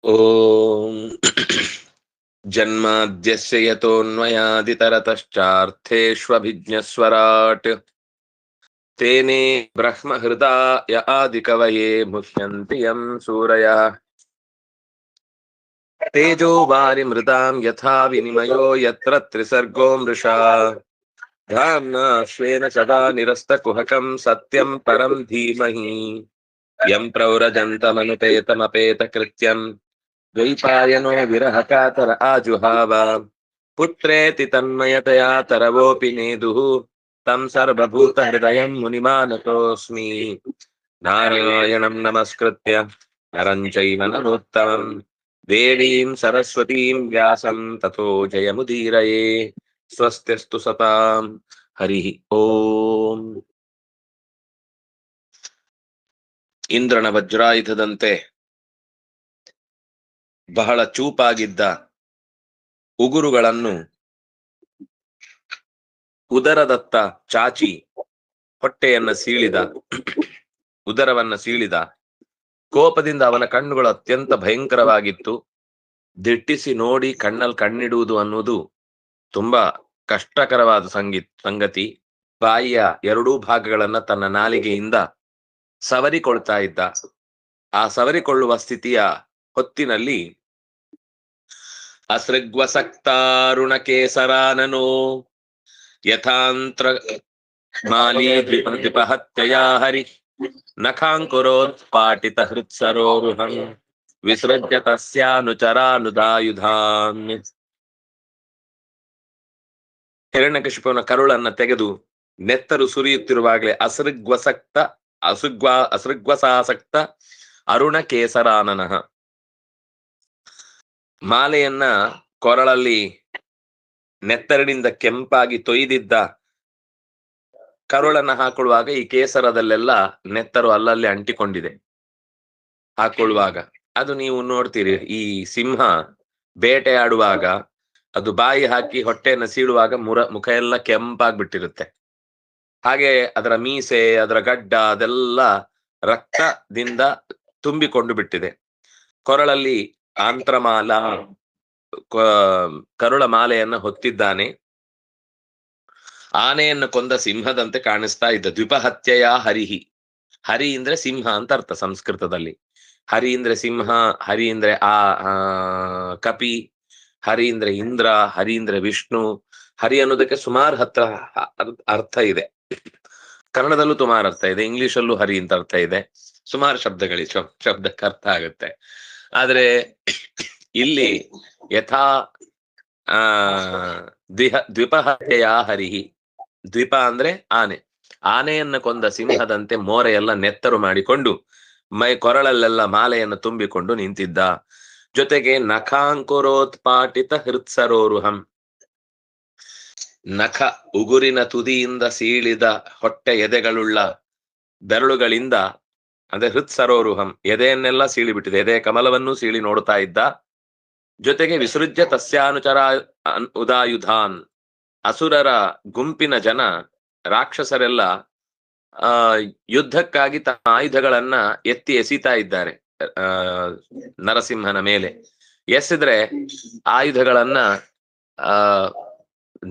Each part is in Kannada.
ಓಂ ಜನ್ಮಾದ್ಯಸ್ಯ ಯತೋನ್ಮಯಾದಿತರತಶ್ಚಾರ್ಥೇಷ್ವಭಿಜ್ಞಸ್ವರಾಟ್ ತೇನೇ ಬ್ರಹ್ಮ ಹೃದಯ ಆದಿಕವಯೇ ಮುಹ್ಯಂತಿ ಯಂ ಸೂರಯಃ ತೇಜೋ ವಾರಿ ಮೃದಾಂ ಯಥಾ ವಿನಿಮಯೋ ಯತ್ರ ತ್ರಿಸರ್ಗೋ ಮೃಷಾ ಧಾಮ್ನಾ ಶ್ವೇನ ಸದಾ ನಿರಸ್ತಕುಹಕಂ ಸತ್ಯಂ ಪರಂ ಧೀಮಹಿ ಯಂ ಪ್ರವ್ರಜಂತಮನುಪೇತಮಪೇತ ಕೃತ್ಯಂ ದ್ವೈಪಾಯನೋ ವಿರಹ ಕಾತರ ಆಜುಹಾವ ಪುತ್ರೇತಿ ತನ್ಮಯತಯಾ ತರವೋಪಿ ನೇದುಃ ತಂ ಸರ್ವಭೂತ ಹೃದಯಂ ಮುನಿಮಾನತೋಸ್ಮಿ ನಾರಾಯಣಂ ನಮಸ್ಕೃತ್ಯ ನರಂ ಚೈವ ನರೋತ್ತಮಂ ದೇವೀಂ ಸರಸ್ವತೀಂ ವ್ಯಾಸಂ ತಥೋ ಜಯಮುದೀರಯೇ ಸ್ವಸ್ತ್ಯಸ್ತು ಸತಾಂ ಹರಿ ಓಂ. ಇಂದ್ರನ ವಜ್ರಾಯುಧದಂತೆ ಬಹಳ ಚೂಪಾಗಿದ್ದ ಉಗುರುಗಳನ್ನು ಉದರದತ್ತ ಚಾಚಿ ಹೊಟ್ಟೆಯನ್ನ ಸೀಳಿದ, ಉದರವನ್ನ ಸೀಳಿದ. ಕೋಪದಿಂದ ಅವನ ಕಣ್ಣುಗಳು ಅತ್ಯಂತ ಭಯಂಕರವಾಗಿತ್ತು. ದಿಟ್ಟಿಸಿ ನೋಡಿ ಕಣ್ಣಲ್ಲಿ ಕಣ್ಣಿಡುವುದು ಅನ್ನುವುದು ತುಂಬಾ ಕಷ್ಟಕರವಾದ ಸಂಗತಿ. ಬಾಯಿಯ ಎರಡೂ ಭಾಗಗಳನ್ನ ತನ್ನ ನಾಲಿಗೆಯಿಂದ ಸವರಿಕೊಳ್ತಾ ಇದ್ದ. ಆ ಸವರಿಕೊಳ್ಳುವ ಸ್ಥಿತಿಯ ಹೊತ್ತಿನಲ್ಲಿ ಅಸೃಗ್ವಸಕ್ತಾರುಣ ಕೇಸರಾನನೋ ಯಥಾಂತ್ರ ಮಾಲೀ ದ್ವಿಪಹತ್ಯಯಾ ಹರಿ ನಖಾಂಕುರೋತ್ಪಾಟಿತ ಹೃತ್ಸರೋರುಹಂ ವಿಸೃಜ್ಯ ತಸ್ಯಾನುಚರಾನುದಾಯುಧಾನ್. ಹಿರಣ್ಯಕಶಿಪುವಿನ ಕರುಳನ್ನ ತೆಗೆದು ನೆತ್ತರು ಸುರಿಯುತ್ತಿರುವಾಗಲೇ ಅಸೃಗ್ವಸಾಸಕ್ತ ಅರುಣ ಕೇಸರಾನನಃ ಮಾಲೆಯನ್ನ ಕೊರಳಲ್ಲಿ ನೆತ್ತರಿನಿಂದ ಕೆಂಪಾಗಿ ತೊಯ್ದಿದ್ದ ಕರುಳನ್ನ ಹಾಕೊಳ್ಳುವಾಗ ಈ ಕೇಸರದಲ್ಲೆಲ್ಲ ನೆತ್ತರು ಅಲ್ಲಲ್ಲಿ ಅಂಟಿಕೊಂಡಿದೆ. ಹಾಕೊಳ್ಳುವಾಗ ಅದು ನೀವು ನೋಡ್ತೀರಿ, ಈ ಸಿಂಹ ಬೇಟೆಯಾಡುವಾಗ ಅದು ಬಾಯಿ ಹಾಕಿ ಹೊಟ್ಟೆಯನ್ನು ಸೀಳುವಾಗ ಮುಖ ಎಲ್ಲ ಕೆಂಪಾಗ್ಬಿಟ್ಟಿರುತ್ತೆ. ಹಾಗೆ ಅದರ ಮೀಸೆ, ಅದರ ಗಡ್ಡ ಅದೆಲ್ಲ ರಕ್ತದಿಂದ ತುಂಬಿಕೊಂಡು ಬಿಟ್ಟಿದೆ. ಕೊರಳಲ್ಲಿ ಆಂತ್ರಮಾಲ ಕರುಳ ಮಾಲೆಯನ್ನ ಹೊತ್ತಿದ್ದಾನೆ. ಆನೆಯನ್ನು ಕೊಂದ ಸಿಂಹದಂತೆ ಕಾಣಿಸ್ತಾ ಇದ್ದ. ದ್ವಿಪಹತ್ಯೆಯ ಹರಿಹಿ, ಹರಿ ಅಂದ್ರೆ ಸಿಂಹ ಅಂತ ಅರ್ಥ ಸಂಸ್ಕೃತದಲ್ಲಿ. ಹರಿ ಅಂದ್ರೆ ಸಿಂಹ, ಹರಿ ಅಂದ್ರೆ ಕಪಿ, ಹರಿ ಅಂದ್ರೆ ಇಂದ್ರ, ಹರಿ ಅಂದ್ರೆ ವಿಷ್ಣು. ಹರಿ ಅನ್ನೋದಕ್ಕೆ ಸುಮಾರು ಅರ್ಥ ಇದೆ. ಕನ್ನಡದಲ್ಲೂ ಸುಮಾರು ಅರ್ಥ ಇದೆ, ಇಂಗ್ಲಿಷಲ್ಲೂ ಹರಿ ಅಂತ ಅರ್ಥ ಇದೆ. ಸುಮಾರು ಶಬ್ದಕ್ಕೆ ಅರ್ಥ ಆಗುತ್ತೆ. ಆದ್ರೆ ಇಲ್ಲಿ ಯಥಾ ದ್ವಿಪಹತ್ಯೆಯ ಹರಿಹಿ, ದ್ವಿಪ ಅಂದ್ರೆ ಆನೆ, ಆನೆಯನ್ನ ಕೊಂದ ಸಿಂಹದಂತೆ ಮೋರೆಯೆಲ್ಲ ನೆತ್ತರು ಮಾಡಿಕೊಂಡು ಮೈ ಕೊರಳಲ್ಲೆಲ್ಲ ಮಾಲೆಯನ್ನು ತುಂಬಿಕೊಂಡು ನಿಂತಿದ್ದ. ಜೊತೆಗೆ ನಖಾಂಕುರೋತ್ಪಾಟಿತ ಹೃತ್ಸರೋರುಹಂ, ನಖ ಉಗುರಿನ ತುದಿಯಿಂದ ಸೀಳಿದ ಹೊಟ್ಟೆ ಎದೆಗಳುಳ್ಳ ಬೆರಳುಗಳಿಂದ, ಅದೇ ಹೃತ್ಸರೋರುಹಂ ಎದೆಯನ್ನೆಲ್ಲ ಸೀಳಿಬಿಟ್ಟಿದೆ, ಎದೆ ಕಮಲವನ್ನು ಸೀಳಿ ನೋಡ್ತಾ ಇದ್ದ. ಜೊತೆಗೆ ವಿಸೃಜ್ಯ ತಸ್ಯಾನುಚರ ಉದಾಯುಧಾನ್, ಅಸುರರ ಗುಂಪಿನ ಜನ, ರಾಕ್ಷಸರೆಲ್ಲ ಯುದ್ಧಕ್ಕಾಗಿ ತಮ್ಮ ಆಯುಧಗಳನ್ನ ಎತ್ತಿ ಎಸಿತಾ ಇದ್ದಾರೆ ನರಸಿಂಹನ ಮೇಲೆ. ಎಸೆದ್ರೆ ಆಯುಧಗಳನ್ನ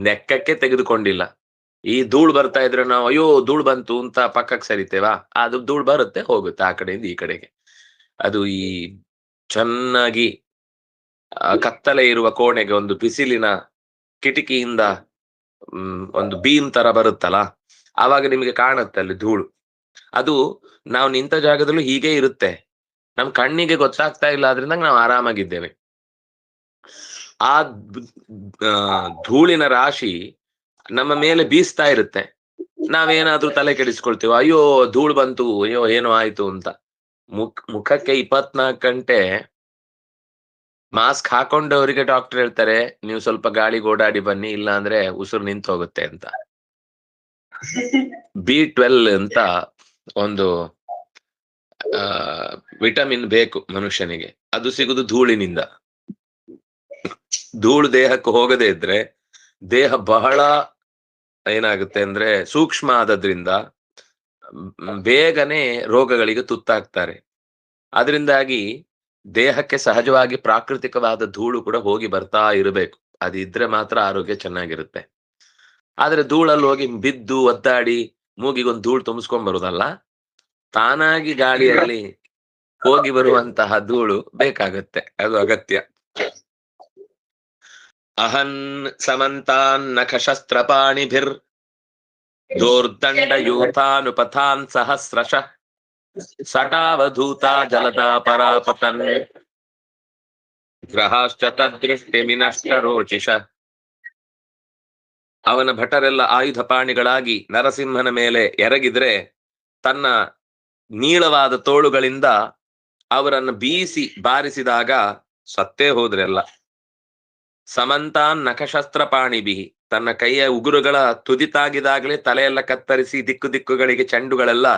ನೆಕ್ಕಕ್ಕೆ ತೆಗೆದುಕೊಂಡಿಲ್ಲ. ಈ ಧೂಳು ಬರ್ತಾ ಇದ್ರೆ ನಾವು ಅಯ್ಯೋ ಧೂಳು ಬಂತು ಅಂತ ಪಕ್ಕಕ್ಕೆ ಸರಿತೇವಾ? ಅದು ಧೂಳು ಬರುತ್ತೆ ಹೋಗುತ್ತೆ ಆ ಕಡೆಯಿಂದ ಈ ಕಡೆಗೆ. ಅದು ಈ ಚೆನ್ನಾಗಿ ಕತ್ತಲೆ ಇರುವ ಕೋಣೆಗೆ ಒಂದು ಬಿಸಿಲಿನ ಕಿಟಕಿಯಿಂದ ಒಂದು ಬೀಮ್ ತರ ಬರುತ್ತಲ್ಲ, ಆವಾಗ ನಿಮಗೆ ಕಾಣುತ್ತೆ ಅಲ್ಲಿ ಧೂಳು. ಅದು ನಾವು ನಿಂತ ಜಾಗದಲ್ಲೂ ಹೀಗೆ ಇರುತ್ತೆ, ನಮ್ ಕಣ್ಣಿಗೆ ಗೊತ್ತಾಗ್ತಾ ಇಲ್ಲ, ಆದ್ರಿಂದ ನಾವು ಆರಾಮಾಗಿದ್ದೇವೆ. ಆ ಧೂಳಿನ ರಾಶಿ ನಮ್ಮ ಮೇಲೆ ಬೀಸ್ತಾ ಇರುತ್ತೆ. ನಾವೇನಾದ್ರೂ ತಲೆ ಕೆಡಿಸ್ಕೊಳ್ತೀವ, ಅಯ್ಯೋ ಧೂಳು ಬಂತು, ಅಯ್ಯೋ ಏನೋ ಆಯ್ತು ಅಂತ. ಮುಖಕ್ಕೆ 24 ಗಂಟೆ ಮಾಸ್ಕ್ ಹಾಕೊಂಡವರಿಗೆ ಡಾಕ್ಟರ್ ಹೇಳ್ತಾರೆ ನೀವು ಸ್ವಲ್ಪ ಗಾಳಿಗೆ ಓಡಾಡಿ ಬನ್ನಿ, ಇಲ್ಲ ಅಂದ್ರೆ ಉಸಿರು ನಿಂತು ಹೋಗುತ್ತೆ ಅಂತ. B12 ಅಂತ ಒಂದು ವಿಟಮಿನ್ ಬೇಕು ಮನುಷ್ಯನಿಗೆ, ಅದು ಸಿಗುದು ಧೂಳಿನಿಂದ. ಧೂಳು ದೇಹಕ್ಕೆ ಹೋಗದೆ ಇದ್ರೆ ದೇಹ ಬಹಳ ಏನಾಗುತ್ತೆ ಅಂದ್ರೆ ಸೂಕ್ಷ್ಮ ಆದದ್ರಿಂದ ಬೇಗನೆ ರೋಗಗಳಿಗೆ ತುತ್ತಾಗ್ತಾರೆ. ಅದರಿಂದಾಗಿ ದೇಹಕ್ಕೆ ಸಹಜವಾಗಿ ಪ್ರಾಕೃತಿಕವಾದ ಧೂಳು ಕೂಡ ಹೋಗಿ ಬರ್ತಾ ಇರಬೇಕು. ಅದಿದ್ರೆ ಮಾತ್ರ ಆರೋಗ್ಯ ಚೆನ್ನಾಗಿರುತ್ತೆ. ಆದ್ರೆ ಧೂಳಲ್ಲಿ ಹೋಗಿ ಬಿದ್ದು ಒದ್ದಾಡಿ ಮೂಗಿಗೊಂದು ಧೂಳು ತುಂಬಿಸ್ಕೊಂಡ್ ಬರುದಲ್ಲ, ತಾನಾಗಿ ಗಾಳಿಯಲ್ಲಿ ಹೋಗಿ ಬರುವಂತಹ ಧೂಳು ಬೇಕಾಗತ್ತೆ, ಅದು ಅಗತ್ಯ. ಅಹನ್ ಸಮಂತಾನ್ ನಖಶಸ್ತ್ರಪಾಣಿಭಿರ್ ದೋರ್ದಂಡ ಯೂಥಾನುಪಥಾನ್ ಸಹಸ್ರಶ ಸಟಾವಧೂತ ಜಲದಾ ಪರಾಪತನ್ ಗ್ರಹಾಶ್ಚ ತದೃಷ್ಟಿಮಿನಷ್ಟ ರೋಚಿಷ. ಅವನ ಭಟರೆಲ್ಲ ಆಯುಧಪಾಣಿಗಳಾಗಿ ನರಸಿಂಹನ ಮೇಲೆ ಎರಗಿದ್ರೆ ತನ್ನ ನೀಳವಾದ ತೋಳುಗಳಿಂದ ಅವರನ್ನು ಬೀಸಿ ಬಾರಿಸಿದಾಗ ಸತ್ತೇ ಹೋದ್ರೆಲ್ಲ. ಸಮಂತಾನ್ ನಖಶಸ್ತ್ರಪಾಣಿಭಿ, ತನ್ನ ಕೈಯ ಉಗುರುಗಳ ತುದಿತಾಗಿದಾಗಲೇ ತಲೆಯೆಲ್ಲ ಕತ್ತರಿಸಿ ದಿಕ್ಕು ದಿಕ್ಕುಗಳಿಗೆ ಚೆಂಡುಗಳೆಲ್ಲ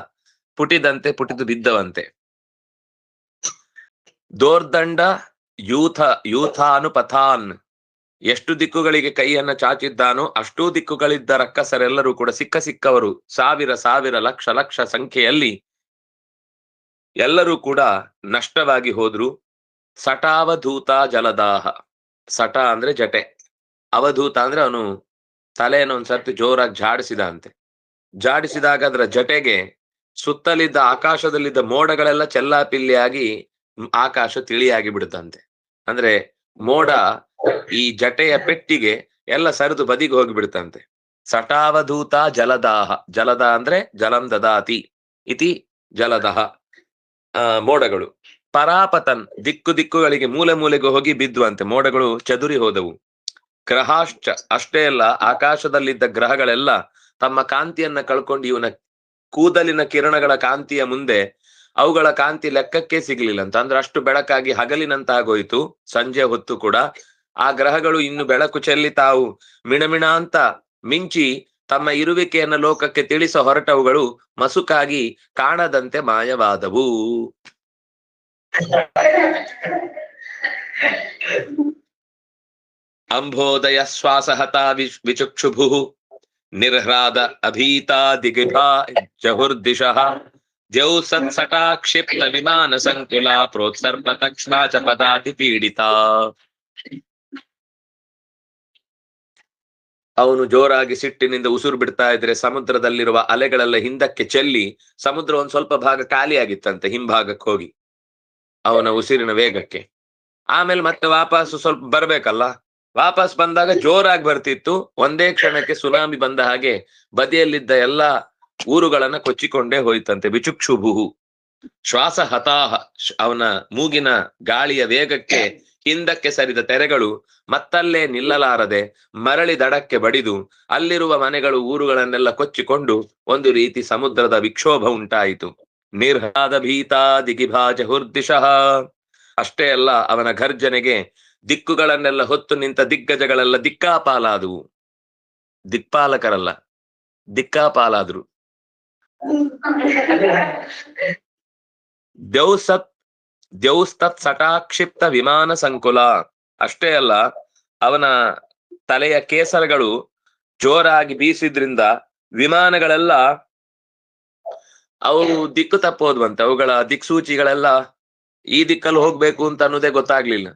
ಪುಟಿದು ಬಿದ್ದವಂತೆ. ದೋರ್ದಂಡ ಯೂಥಾನುಪಥಾನ್, ಎಷ್ಟು ದಿಕ್ಕುಗಳಿಗೆ ಕೈಯನ್ನ ಚಾಚಿದ್ದಾನೋ ಅಷ್ಟೂ ದಿಕ್ಕುಗಳಿದ್ದ ರಕ್ಕಸರೆಲ್ಲರೂ ಕೂಡ ಸಿಕ್ಕವರು ಸಾವಿರ ಲಕ್ಷ ಸಂಖ್ಯೆಯಲ್ಲಿ ಎಲ್ಲರೂ ಕೂಡ ನಷ್ಟವಾಗಿ ಹೋದ್ರು. ಸಟಾವಧೂತ ಜಲದಾಹ, ಸಟ ಅಂದ್ರೆ ಜಟೆ, ಅವಧೂತ ಅಂದ್ರೆ ಅವನು ತಲೆಯನ್ನು ಒಂದ್ಸರ್ತಿ ಜೋರಾಗಿ ಜಾಡಿಸಿದಾಗ ಅದರ ಜಟೆಗೆ ಸುತ್ತಲಿದ್ದ ಆಕಾಶದಲ್ಲಿದ್ದ ಮೋಡಗಳೆಲ್ಲ ಚೆಲ್ಲಾಪಿಲ್ಲಿಯಾಗಿ ಆಕಾಶ ತಿಳಿಯಾಗಿ ಬಿಡುತ್ತಂತೆ. ಅಂದ್ರೆ ಮೋಡ ಈ ಜಟೆಯ ಪೆಟ್ಟಿಗೆ ಎಲ್ಲ ಸರಿದು ಬದಿಗೆ ಹೋಗಿಬಿಡುತ್ತಂತೆ. ಸಟಾವಧೂತ ಜಲದಾಹ, ಜಲದ ಅಂದ್ರೆ ಜಲಂ ದದಾತಿ ಇತಿ ಜಲದಹ, ಮೋಡಗಳು. ಪರಾಪತನ್, ದಿಕ್ಕುಗಳಿಗೆ ಮೂಲೆಗೆ ಹೋಗಿ ಬಿದ್ದುವಂತೆ, ಮೋಡಗಳು ಚದುರಿ ಹೋದವು. ಗ್ರಹಾಶ್ಚ, ಅಷ್ಟೇ ಅಲ್ಲ ಆಕಾಶದಲ್ಲಿದ್ದ ಗ್ರಹಗಳೆಲ್ಲ ತಮ್ಮ ಕಾಂತಿಯನ್ನ ಕಳ್ಕೊಂಡು ಇವನ ಕೂದಲಿನ ಕಿರಣಗಳ ಕಾಂತಿಯ ಮುಂದೆ ಅವುಗಳ ಕಾಂತಿ ಲೆಕ್ಕಕ್ಕೆ ಸಿಗ್ಲಿಲ್ಲ ಅಂತ. ಅಂದ್ರೆ ಅಷ್ಟು ಬೆಳಕಾಗಿ ಹಗಲಿನಂತಾಗೋಯ್ತು. ಸಂಜೆ ಹೊತ್ತು ಕೂಡ ಆ ಗ್ರಹಗಳು ಇನ್ನು ಬೆಳಕು ಚೆಲ್ಲಿ ತಾವು ಮಿಣಮಿಣ ಅಂತ ಮಿಂಚಿ ತಮ್ಮ ಇರುವಿಕೆಯನ್ನ ಲೋಕಕ್ಕೆ ತಿಳಿಸ ಹೊರಟವುಗಳು ಮಸುಕಾಗಿ ಕಾಣದಂತೆ ಮಾಯವಾದವು. ಅಂಬೋದಯ ಶ್ವಾಸಹತಾ ವಿಚುಕ್ಷುಭು ನಿರ್ಹ್ರಾದ ಅಭೀತಾ ದಿಗಿಭಾ ಜಹುರ್ದಿಶಃ ದ್ಯೌಸತ್ಸಟಾ ಕ್ಷಿಪ್ತ ವಿಮಾನ ಸಂಕುಲ ಪ್ರೋತ್ಸರ್ಪ ತಕ್ಷ್ಣ ಚ ಪದಾತಿ ಪೀಡಿತ. ಅವನು ಜೋರಾಗಿ ಸಿಟ್ಟಿನಿಂದ ಉಸಿರು ಬಿಡ್ತಾ ಇದ್ರೆ ಸಮುದ್ರದಲ್ಲಿರುವ ಅಲೆಗಳೆಲ್ಲ ಹಿಂದಕ್ಕೆ ಚೆಲ್ಲಿ ಸಮುದ್ರ ಒಂದ್ ಸ್ವಲ್ಪ ಭಾಗ ಖಾಲಿಯಾಗಿತ್ತಂತೆ ಹಿಂಭಾಗಕ್ಕೆ ಹೋಗಿ ಅವನ ಉಸಿರಿನ ವೇಗಕ್ಕೆ. ಆಮೇಲೆ ಮತ್ತೆ ವಾಪಸ್ ಸ್ವಲ್ಪ ಬರ್ಬೇಕಲ್ಲ, ವಾಪಸ್ ಬಂದಾಗ ಜೋರಾಗಿ ಬರ್ತಿತ್ತು. ಒಂದೇ ಕ್ಷಣಕ್ಕೆ ಸುನಾಮಿ ಬಂದ ಹಾಗೆ ಬದಿಯಲ್ಲಿದ್ದ ಎಲ್ಲಾ ಊರುಗಳನ್ನ ಕೊಚ್ಚಿಕೊಂಡೇ ಹೋಯ್ತಂತೆ. ವಿಚುಕ್ಷುಭುಹು ಶ್ವಾಸ ಹತಾಹ, ಅವನ ಮೂಗಿನ ಗಾಳಿಯ ವೇಗಕ್ಕೆ ಹಿಂದಕ್ಕೆ ಸರಿದ ತೆರೆಗಳು ಮತ್ತಲ್ಲೇ ನಿಲ್ಲಲಾರದೆ ಮರಳಿ ದಡಕ್ಕೆ ಬಡಿದು ಅಲ್ಲಿರುವ ಮನೆಗಳು ಊರುಗಳನ್ನೆಲ್ಲ ಕೊಚ್ಚಿಕೊಂಡು ಒಂದು ರೀತಿ ಸಮುದ್ರದ ವಿಕ್ಷೋಭ ಉಂಟಾಯಿತು. ನಿರ್ಹಾದ ಭೀತಾ ದಿಗಿಭಾಜ ಹುರ್ದಿಶಃ, ಅಷ್ಟೇ ಅಲ್ಲ ಅವನ ಘರ್ಜನೆಗೆ ದಿಕ್ಕುಗಳನ್ನೆಲ್ಲ ಹೊತ್ತು ನಿಂತ ದಿಗ್ಗಜಗಳೆಲ್ಲ ದಿಕ್ಕಾಪಾಲಾದವು. ದಿಕ್ಪಾಲಕರಲ್ಲ, ದಿಕ್ಕಾಪಾಲಾದ್ರು. ದ್ಯೌಸ್ತತ್ ಸಟಾಕ್ಷಿಪ್ತ ವಿಮಾನ ಸಂಕುಲ, ಅಷ್ಟೇ ಅಲ್ಲ ಅವನ ತಲೆಯ ಕೇಸರಗಳು ಜೋರಾಗಿ ಬೀಸಿದ್ರಿಂದ ವಿಮಾನಗಳೆಲ್ಲ ಅವು ದಿಕ್ಕು ತಪ್ಪೋದ್ವಂತೆ. ಅವುಗಳ ದಿಕ್ಸೂಚಿಗಳೆಲ್ಲ ಈ ದಿಕ್ಕಲ್ಲಿ ಹೋಗ್ಬೇಕು ಅಂತ ಅನ್ನೋದೇ ಗೊತ್ತಾಗ್ಲಿಲ್ಲ,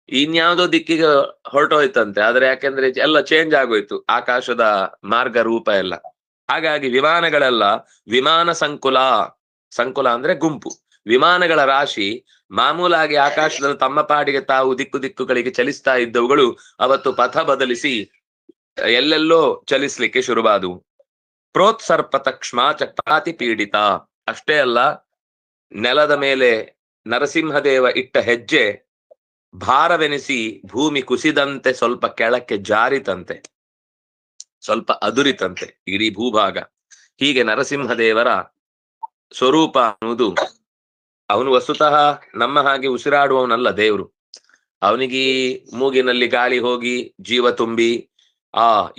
ಇನ್ಯಾವುದೋ ದಿಕ್ಕಿಗೆ ಹೊರಟೋಯ್ತಂತೆ. ಆದ್ರೆ ಯಾಕೆಂದ್ರೆ ಎಲ್ಲ ಚೇಂಜ್ ಆಗೋಯ್ತು ಆಕಾಶದ ಮಾರ್ಗ ರೂಪ ಎಲ್ಲ. ಹಾಗಾಗಿ ವಿಮಾನಗಳೆಲ್ಲ ವಿಮಾನ ಸಂಕುಲ ಅಂದ್ರೆ ಗುಂಪು, ವಿಮಾನಗಳ ರಾಶಿ ಮಾಮೂಲಾಗಿ ಆಕಾಶದಲ್ಲಿ ತಮ್ಮ ಪಾಡಿಗೆ ತಾವು ದಿಕ್ಕುಗಳಿಗೆ ಚಲಿಸ್ತಾ ಇದ್ದವುಗಳು ಅವತ್ತು ಪಥ ಬದಲಿಸಿ ಎಲ್ಲೆಲ್ಲೋ ಚಲಿಸ್ಲಿಕ್ಕೆ ಶುರುವಾದವು. ಪ್ರೋತ್ಸರ್ಪ ತಕ್ಷ್ಮ ಚಕ್ರಾತಿ ಪೀಡಿತ, ಅಷ್ಟೇ ಅಲ್ಲ ನೆಲದ ಮೇಲೆ ನರಸಿಂಹದೇವ ಇಟ್ಟ ಹೆಜ್ಜೆ ಭಾರವೆನಿಸಿ ಭೂಮಿ ಕುಸಿದಂತೆ ಸ್ವಲ್ಪ ಕೆಳಕ್ಕೆ ಜಾರಿತಂತೆ, ಸ್ವಲ್ಪ ಅದುರಿತಂತೆ ಇಡೀ ಭೂಭಾಗ. ಹೀಗೆ ನರಸಿಂಹದೇವರ ಸ್ವರೂಪ ಅನ್ನುವುದು, ಅವನು ವಸ್ತುತಃ ನಮ್ಮ ಹಾಗೆ ಉಸಿರಾಡುವವನಲ್ಲ ದೇವರು. ಅವನಿಗೆ ಮೂಗಿನಲ್ಲಿ ಗಾಳಿ ಹೋಗಿ ಜೀವ ತುಂಬಿ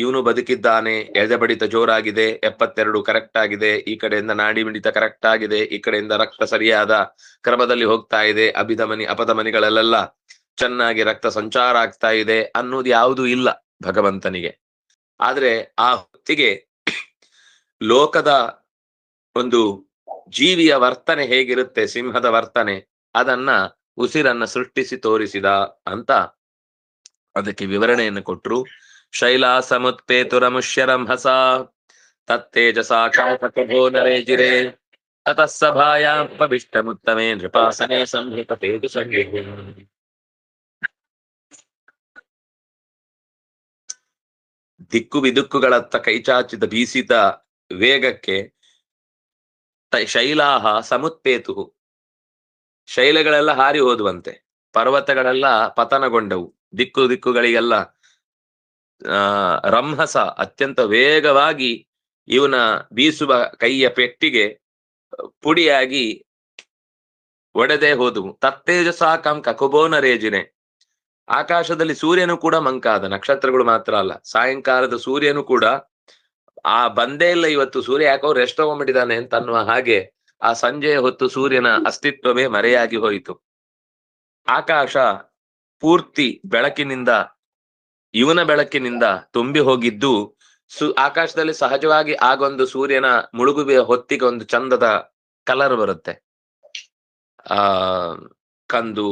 ಇವನು ಬದುಕಿದ್ದಾನೆ, ಎದೆ ಬಡಿತ ಜೋರಾಗಿದೆ, 72 ಕರೆಕ್ಟ್ ಆಗಿದೆ, ಈ ಕಡೆಯಿಂದ ನಾಡಿ ಮಿಡಿತ ಕರೆಕ್ಟ್ ಆಗಿದೆ, ಈ ಕಡೆಯಿಂದ ರಕ್ತ ಸರಿಯಾದ ಕ್ರಮದಲ್ಲಿ ಹೋಗ್ತಾ ಇದೆ, ಅಪಧಮನಿಗಳೆಲ್ಲ ಚೆನ್ನಾಗಿ ರಕ್ತ ಸಂಚಾರ ಆಗ್ತಾ ಇದೆ ಅನ್ನೋದು ಯಾವುದೂ ಇಲ್ಲ ಭಗವಂತನಿಗೆ. ಆದ್ರೆ ಆ ಹೊತ್ತಿಗೆ ಲೋಕದ ಒಂದು ಜೀವಿಯ ವರ್ತನೆ ಹೇಗಿರುತ್ತೆ, ಸಿಂಹದ ವರ್ತನೆ, ಅದನ್ನ ಉಸಿರನ್ನ ಸೃಷ್ಟಿಸಿ ತೋರಿಸಿದ ಅಂತ ಅದಕ್ಕೆ ವಿವರಣೆಯನ್ನು ಕೊಟ್ರು. ಶೈಲಾ ಸಮುತ್ಪೇತುರಮುಷ್ಯರಂ ಹಸ ತತ್ತೇಜಸಾ ಕಾಕಭೋ ನರೇಜಿರೆ ತತಃ ಸಭಾಯಾಂ ಉಪವಿಷ್ಟಮುತ್ತಮೇ ನೃಪಾಸನೆ ಸಂಹಿತ ತೇಜು ಸಂಗೀತ. ದಿಕ್ಕು ಬಿದುಕ್ಕುಗಳತ್ತ ಕೈಚಾಚಿದ ಬೀಸಿದ ವೇಗಕ್ಕೆ ಶೈಲಾಹ ಸಮುತ್ಪೇತು, ಶೈಲಗಳೆಲ್ಲ ಹಾರಿ ಹೋದುವಂತೆ, ಪರ್ವತಗಳೆಲ್ಲ ಪತನಗೊಂಡವು, ದಿಕ್ಕು ದಿಕ್ಕುಗಳಿಗೆಲ್ಲ ರಂಹಸ ಅತ್ಯಂತ ವೇಗವಾಗಿ ಇವನ ಬೀಸುವ ಕೈಯ ಪೆಟ್ಟಿಗೆ ಪುಡಿಯಾಗಿ ಒಡೆದೇ ಹೋದವು. ತತ್ತೇಜಸಾಕಂ ಕಕುಬೋನ ರೇಜಿನೆ, ಆಕಾಶದಲ್ಲಿ ಸೂರ್ಯನು ಕೂಡ ಮಂಕಾದ, ನಕ್ಷತ್ರಗಳು ಮಾತ್ರ ಅಲ್ಲ, ಸಾಯಂಕಾಲದ ಸೂರ್ಯನು ಕೂಡ ಬಂದೇ ಇಲ್ಲ ಇವತ್ತು, ಸೂರ್ಯ ಯಾಕೋ ರೆಸ್ಟ್ ತಗೊಂಡ್ಬಿಟ್ಟಿದ್ದಾನೆ ಅಂತ ಅನ್ನುವ ಹಾಗೆ ಆ ಸಂಜೆಯ ಹೊತ್ತು ಸೂರ್ಯನ ಅಸ್ತಿತ್ವವೇ ಮರೆಯಾಗಿ ಹೋಯಿತು. ಆಕಾಶ ಪೂರ್ತಿ ಬೆಳಕಿನಿಂದ, ಇವನ ಬೆಳಕಿನಿಂದ ತುಂಬಿ ಹೋಗಿದ್ದು, ಆಕಾಶದಲ್ಲಿ ಸಹಜವಾಗಿ ಆಗೊಂದು ಸೂರ್ಯನ ಮುಳುಗುವಿಯ ಹೊತ್ತಿಗೆ ಒಂದು ಚಂದದ ಕಲರ್ ಬರುತ್ತೆ, ಕಂದು,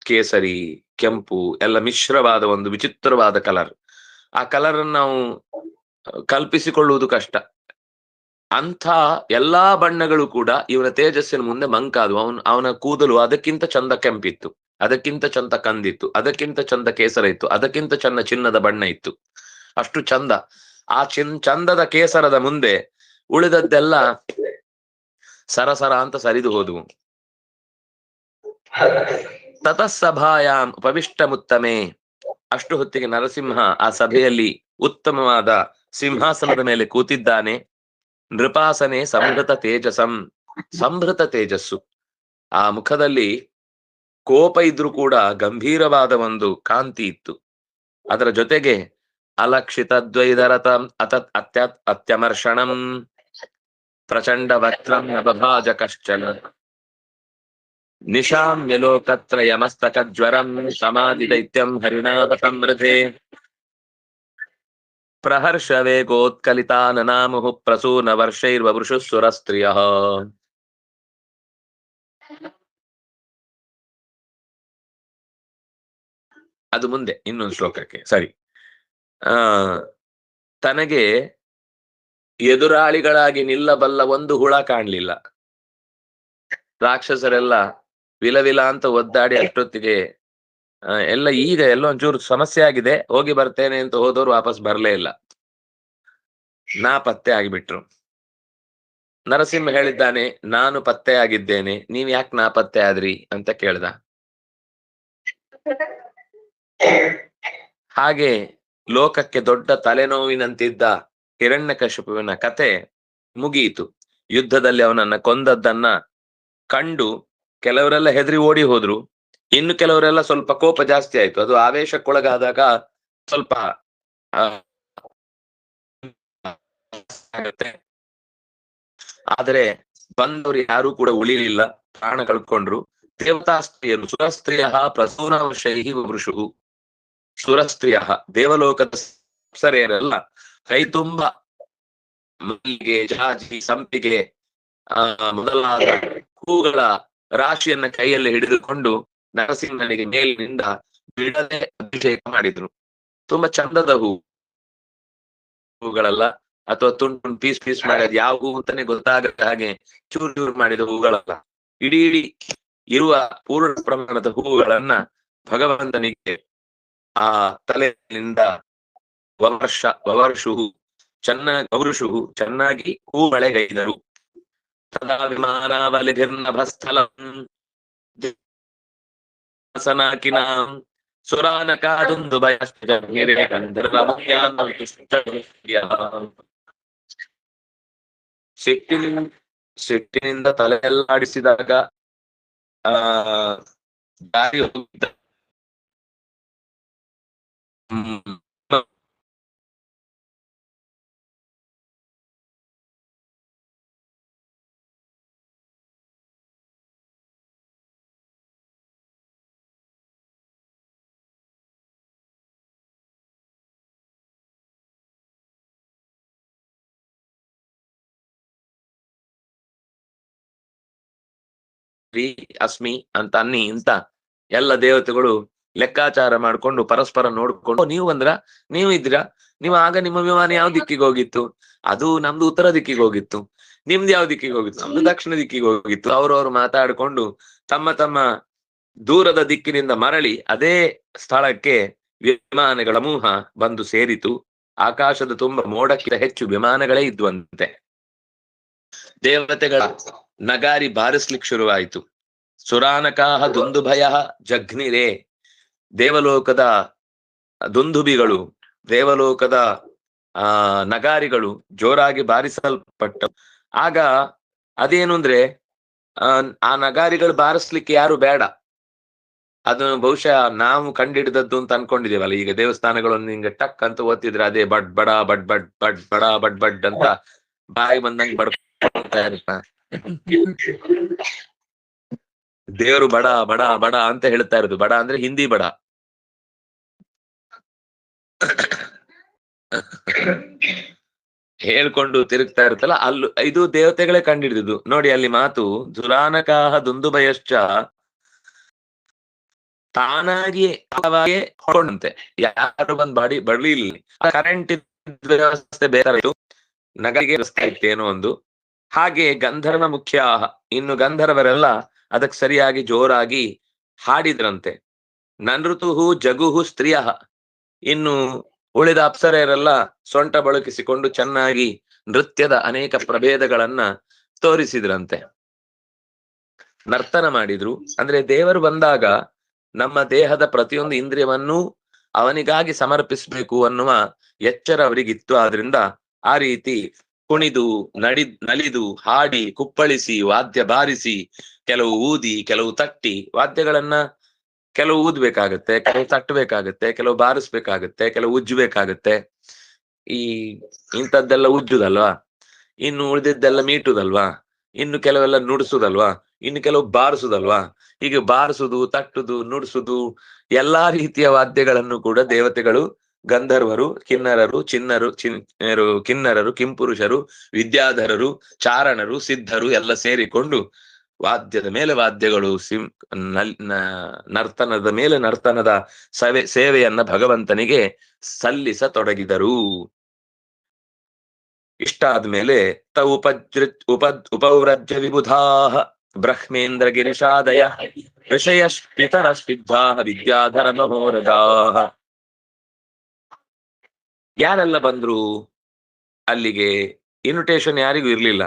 ಕೇಸರಿ, ಕೆಂಪು ಎಲ್ಲ ಮಿಶ್ರವಾದ ಒಂದು ವಿಚಿತ್ರವಾದ ಕಲರ್. ಆ ಕಲರ್ ಅನ್ನು ನಾವು ಕಲ್ಪಿಸಿಕೊಳ್ಳುವುದು ಕಷ್ಟ. ಅಂಥ ಎಲ್ಲಾ ಬಣ್ಣಗಳು ಕೂಡ ಇವನ ತೇಜಸ್ಸಿನ ಮುಂದೆ ಮಂಕಾದವು. ಅವನ ಕೂದಲು ಅದಕ್ಕಿಂತ ಚಂದ ಕೆಂಪಿತ್ತು, ಅದಕ್ಕಿಂತ ಚಂದ ಕಂದಿತ್ತು, ಅದಕ್ಕಿಂತ ಚಂದ ಕೇಸರ ಇತ್ತು, ಅದಕ್ಕಿಂತ ಚಂದ ಚಿನ್ನದ ಬಣ್ಣ ಇತ್ತು. ಅಷ್ಟು ಚಂದ. ಆ ಚಂದದ ಕೇಸರದ ಮುಂದೆ ಉಳಿದದ್ದೆಲ್ಲ ಸರಸರ ಅಂತ ಸರಿದು ಹೋದವು. ತತಃಸಭಾಯಾಂ ಉಪವಿಷ್ಟ ಮುತ್ತಮೆ, ಅಷ್ಟು ಹೊತ್ತಿಗೆ ನರಸಿಂಹ ಆ ಸಭೆಯಲ್ಲಿ ಉತ್ತಮವಾದ ಸಿಂಹಾಸನದ ಮೇಲೆ ಕೂತಿದ್ದಾನೆ. ನೃಪಾಸನೆ ಸಂಭೃತ ತೇಜಸಂ, ಸಂಭೃತ ತೇಜಸ್ಸು, ಆ ಮುಖದಲ್ಲಿ ಕೋಪ ಇದ್ರೂ ಕೂಡ ಗಂಭೀರವಾದ ಒಂದು ಕಾಂತಿ ಇತ್ತು. ಅದರ ಜೊತೆಗೆ ಅಲಕ್ಷಿತ ದ್ವೈದರತ ಅತ್ಯಮರ್ಷಣಂ ಪ್ರಚಂಡ ವಕ್ರಂ ನಭಾಜ ಕಶ್ಚನ ನಿಶಾಮ್ಯಲೋಕತ್ರಯ ಮಸ್ತಕ ಜ್ವರಂ ಸಮಾಧಿ ದೈತ್ಯಂ ಹರಿಣಾಹತಂ ಮೃಧೆ ಪ್ರಹರ್ಷ ವೇಗೋತ್ಕಲಿತಾನನಾಮುಃ ಪ್ರಸೂನ ವರ್ಷೈರ್ವವೃಷು ಸುರಸ್ತ್ರಿಯಃ. ಅದು ಮುಂದೆ ಇನ್ನೊಂದು ಶ್ಲೋಕಕ್ಕೆ ಸರಿ. ತನಗೆ ಎದುರಾಳಿಗಳಾಗಿ ನಿಲ್ಲಬಲ್ಲ ಒಂದು ಹುಳ ಕಾಣ್ಲಿಲ್ಲ. ರಾಕ್ಷಸರೆಲ್ಲ ವಿಲವಿಲ ಅಂತ ಒದ್ದಾಡಿ ಅಷ್ಟೊತ್ತಿಗೆ ಎಲ್ಲ ಈಗ ಎಲ್ಲ ಒಂಚೂರು ಸಮಸ್ಯೆ ಆಗಿದೆ, ಹೋಗಿ ಬರ್ತೇನೆ ಅಂತ ಹೋದವರು ವಾಪಸ್ ಬರ್ಲೇ ಇಲ್ಲ, ಪತ್ತೆ ಆಗಿಬಿಟ್ರು. ನರಸಿಂಹ ಹೇಳಿದ್ದಾನೆ, ನಾನು ಪತ್ತೆ ಆಗಿದ್ದೇನೆ, ನೀವ್ ಯಾಕೆ ನಾಪತ್ತೆ ಆದ್ರಿ ಅಂತ ಕೇಳ್ದ. ಹಾಗೆ ಲೋಕಕ್ಕೆ ದೊಡ್ಡ ತಲೆನೋವಿನಂತಿದ್ದ ಹಿರಣ್ಯಕಶಿಪುವಿನ ಕತೆ ಮುಗಿಯಿತು. ಯುದ್ಧದಲ್ಲಿ ಅವನನ್ನ ಕೊಂದದ್ದನ್ನ ಕಂಡು ಕೆಲವರೆಲ್ಲ ಹೆದರಿ ಓಡಿ ಹೋದ್ರು, ಇನ್ನು ಕೆಲವರೆಲ್ಲ ಸ್ವಲ್ಪ ಕೋಪ ಜಾಸ್ತಿ ಆಯ್ತು. ಅದು ಆವೇಶಕ್ಕೊಳಗಾದಾಗ ಸ್ವಲ್ಪ ಆಗತ್ತೆ. ಆದರೆ ಬಂದವರು ಯಾರು ಕೂಡ ಉಳಿಲಿಲ್ಲ, ಪ್ರಾಣ ಕಳ್ಕೊಂಡ್ರು. ದೇವತಾಸ್ತ್ರೀಯರು, ಸುರಸ್ತ್ರೀಯ ಪ್ರಸೂನವಶೈಹಿ ವೃಷು, ಸುರಸ್ತ್ರೀಯ ದೇವಲೋಕದ ಅಪ್ಸರೆಯರೆಲ್ಲ ಕೈ ತುಂಬ ಮಲ್ಲಿಗೆ, ಜಾಜಿ, ಸಂಪಿಗೆ ಮೊದಲಾದ ಹೂಗಳ ರಾಶಿಯನ್ನ ಕೈಯಲ್ಲಿ ಹಿಡಿದುಕೊಂಡು ನರಸಿಂಹನಿಗೆ ಮೇಲಿನಿಂದ ಬಿಡದೆ ಅಭಿಷೇಕ ಮಾಡಿದ್ರು. ತುಂಬಾ ಚಂದದ ಹೂಗಳಲ್ಲ, ಅಥವಾ ತುಂಡು ಪೀಸ್ ಪೀಸ್ ಮಾಡಿ ಅದು ಯಾವ ಹೂ ಅಂತಾನೆ ಗೊತ್ತಾಗದ ಹಾಗೆ ಚೂರು ಚೂರು ಮಾಡಿದ ಹೂಗಳಲ್ಲ, ಇಡೀ ಇಡೀ ಇರುವ ಪೂರ್ಣ ಪ್ರಮಾಣದ ಹೂಗಳನ್ನ ಭಗವಂತನಿಗೆ ಆ ತಲೆಯಿಂದ ವವರ್ಷು ಚೆನ್ನಾಗಿ ಹೂ ಮಳೆಗೈದರು. ತದಾ ವಿಮಾನಾವಲಿಭಿರ್ನಭಸ್ಥಲಂ ಸನಾಕಿನಾಂ ಸಿಟ್ಟಿನಿಂದ ತಲೆಯಲ್ಲಾಡಿಸಿದಾಗ ದಾರಿ ಹೋಗಿದ್ದ ಅಸ್ಮಿ ಅಂತ ಅನ್ನಿ ಅಂತ ಎಲ್ಲ ದೇವತೆಗಳು ಲೆಕ್ಕಾಚಾರ ಮಾಡ್ಕೊಂಡು ಪರಸ್ಪರ ನೋಡ್ಕೊಂಡು, ನೀವು ಬಂದ್ರ, ನೀವು ಇದ್ದೀರಾ, ನೀವು ಆಗ ನಿಮ್ಮ ವಿಮಾನ ಯಾವ ದಿಕ್ಕಿಗೆ ಹೋಗಿತ್ತು? ಅದು ನಮ್ದು ಉತ್ತರ ದಿಕ್ಕಿಗೆ ಹೋಗಿತ್ತು. ನಿಮ್ದು ಯಾವ ದಿಕ್ಕಿಗೆ ಹೋಗಿತ್ತು? ನಮ್ದು ದಕ್ಷಿಣ ದಿಕ್ಕಿಗೆ ಹೋಗಿತ್ತು. ಅವ್ರವ್ರು ಮಾತಾಡ್ಕೊಂಡು ತಮ್ಮ ತಮ್ಮ ದೂರದ ದಿಕ್ಕಿನಿಂದ ಮರಳಿ ಅದೇ ಸ್ಥಳಕ್ಕೆ ವಿಮಾನಗಳ ಸಮೂಹ ಬಂದು ಸೇರಿತು. ಆಕಾಶದ ತುಂಬ ಮೋಡಕ್ಕಿಂತ ಹೆಚ್ಚು ವಿಮಾನಗಳೇ ಇದ್ವಂತೆ. ದೇವತೆಗಳ ನಗಾರಿ ಬಾರಿಸ್ಲಿಕ್ಕೆ ಶುರುವಾಯಿತು. ಸುರಾನಕಾಹ ದುಂದುಭಯ ಜಘ್ನಿರೇ. ದೇವಲೋಕದ ದುಂದುಬಿಗಳು, ದೇವಲೋಕದ ನಗಾರಿಗಳು ಜೋರಾಗಿ ಬಾರಿಸಲ್ಪಟ್ಟ. ಆಗ ಅದೇನು ಅಂದ್ರೆ ಆ ನಗಾರಿಗಳು ಬಾರಿಸ್ಲಿಕ್ಕೆ ಯಾರು ಬೇಡ. ಅದು ಬಹುಶಃ ನಾವು ಕಂಡಿಡಿದದ್ದು ಅಂತ ಅನ್ಕೊಂಡಿದೀವಲ್ಲ. ಈಗ ದೇವಸ್ಥಾನಗಳನ್ನು ಹಿಂಗ ಟಕ್ ಅಂತ ಓದ್ತಿದ್ರೆ ಅದೇ ಬಡ್ ಬಡ ಬಡ್ ಬಡ್ ಬಡ್ ಬಡ ಬಡ್ ಬಡ್ ಅಂತ ಬಾಯಿ ಬಂದಂಗೆ ಬಡ್ತಾ ಇರುತ್ತ. ದೇವರು ಬಡ ಬಡ ಬಡ ಅಂತ ಹೇಳ್ತಾ ಇರೋದು. ಬಡ ಅಂದ್ರೆ ಹಿಂದಿ ಬಡ. ಹೇಳ್ಕೊಂಡು ತಿರುಗ್ತಾ ಇರುತ್ತಲ್ಲ, ಅಲ್ಲೂ ಇದು ದೇವತೆಗಳೇ ಕಂಡಿಡಿದುದು ನೋಡಿ. ಅಲ್ಲಿ ಮಾತು ದುರಾನಕಾಹ ದುಂದುಭಯಶ್ಚ ತಾನಾಗಿಯೇ ಹೊರಟಂತೆ. ಯಾರು ಬಂದ್ ಬಡ್ಲಿಲ್ಲ. ಕರೆಂಟ್ ವ್ಯವಸ್ಥೆ ಬೇರೆ, ನಗರಿಗೆ ರಸ್ತೆ ಇತ್ತೇನೋ ಒಂದು. ಹಾಗೆ ಗಂಧರ್ವ ಮುಖ್ಯ, ಇನ್ನು ಗಂಧರ್ವರೆಲ್ಲ ಅದಕ್ಕೆ ಸರಿಯಾಗಿ ಜೋರಾಗಿ ಹಾಡಿದ್ರಂತೆ. ನನೃತುಹು ಜಗುಹು ಸ್ತ್ರೀಯ, ಇನ್ನು ಉಳಿದ ಅಪ್ಸರೆಯರೆಲ್ಲ ಸೊಂಟ ಬಳಕಿಸಿಕೊಂಡು ಚೆನ್ನಾಗಿ ನೃತ್ಯದ ಅನೇಕ ಪ್ರಭೇದಗಳನ್ನ ತೋರಿಸಿದ್ರಂತೆ, ನರ್ತನ ಮಾಡಿದ್ರು. ಅಂದ್ರೆ ದೇವರು ಬಂದಾಗ ನಮ್ಮ ದೇಹದ ಪ್ರತಿಯೊಂದು ಇಂದ್ರಿಯವನ್ನೂ ಅವನಿಗಾಗಿ ಸಮರ್ಪಿಸ್ಬೇಕು ಅನ್ನುವ ಎಚ್ಚರ ಅವರಿಗಿತ್ತು. ಆದ್ರಿಂದ ಆ ರೀತಿ ಕುಣಿದು ನಲಿದು ಹಾಡಿ ಕುಪ್ಪಳಿಸಿ ವಾದ್ಯ ಬಾರಿಸಿ, ಕೆಲವು ಊದಿ ಕೆಲವು ತಟ್ಟಿ, ವಾದ್ಯಗಳನ್ನ ಕೆಲವು ಊದ್ಬೇಕಾಗತ್ತೆ, ಕೆಲವು ತಟ್ಟಬೇಕಾಗತ್ತೆ, ಕೆಲವು ಬಾರಿಸ್ಬೇಕಾಗತ್ತೆ, ಕೆಲವು ಉಜ್ಜಬೇಕಾಗತ್ತೆ. ಈ ಇಂಥದ್ದೆಲ್ಲ ಉಜ್ಜುದಲ್ವಾ, ಇನ್ನು ಉಳಿದಿದ್ದೆಲ್ಲ ಮೀಟುದಲ್ವಾ, ಇನ್ನು ಕೆಲವೆಲ್ಲ ನುಡ್ಸುದಲ್ವಾ, ಇನ್ನು ಕೆಲವು ಬಾರಿಸುದಲ್ವಾ. ಹೀಗೆ ಬಾರಿಸುದು, ತಟ್ಟುದು, ನುಡ್ಸುದು ಎಲ್ಲಾ ರೀತಿಯ ವಾದ್ಯಗಳನ್ನು ಕೂಡ ದೇವತೆಗಳು, ಗಂಧರ್ವರು, ಕಿನ್ನರರು, ಕಿನ್ನರರು, ಕಿಂಪುರುಷರು, ವಿದ್ಯಾಧರರು, ಚಾರಣರು, ಸಿದ್ಧರು ಎಲ್ಲ ಸೇರಿಕೊಂಡು ವಾದ್ಯದ ಮೇಲೆ ವಾದ್ಯಗಳು, ನರ್ತನದ ಮೇಲೆ ನರ್ತನದ ಸೇವೆಯನ್ನ ಭಗವಂತನಿಗೆ ಸಲ್ಲಿಸತೊಡಗಿದರು. ಇಷ್ಟಾದ್ಮೇಲೆ ಉಪವ್ರಜ್ಯ ವಿಬುಧಾ ಬ್ರಹ್ಮೇಂದ್ರ ಗಿರಿಶಾದಯ ಋಷಯ ಪಿತರ ಸಿದ್ಧಾ ವಿದ್ಯಾಧರ ಮಹೋರಗಾ. ಯಾರೆಲ್ಲ ಬಂದ್ರು ಅಲ್ಲಿಗೆ? ಇನ್ವಿಟೇಷನ್ ಯಾರಿಗೂ ಇರ್ಲಿಲ್ಲ,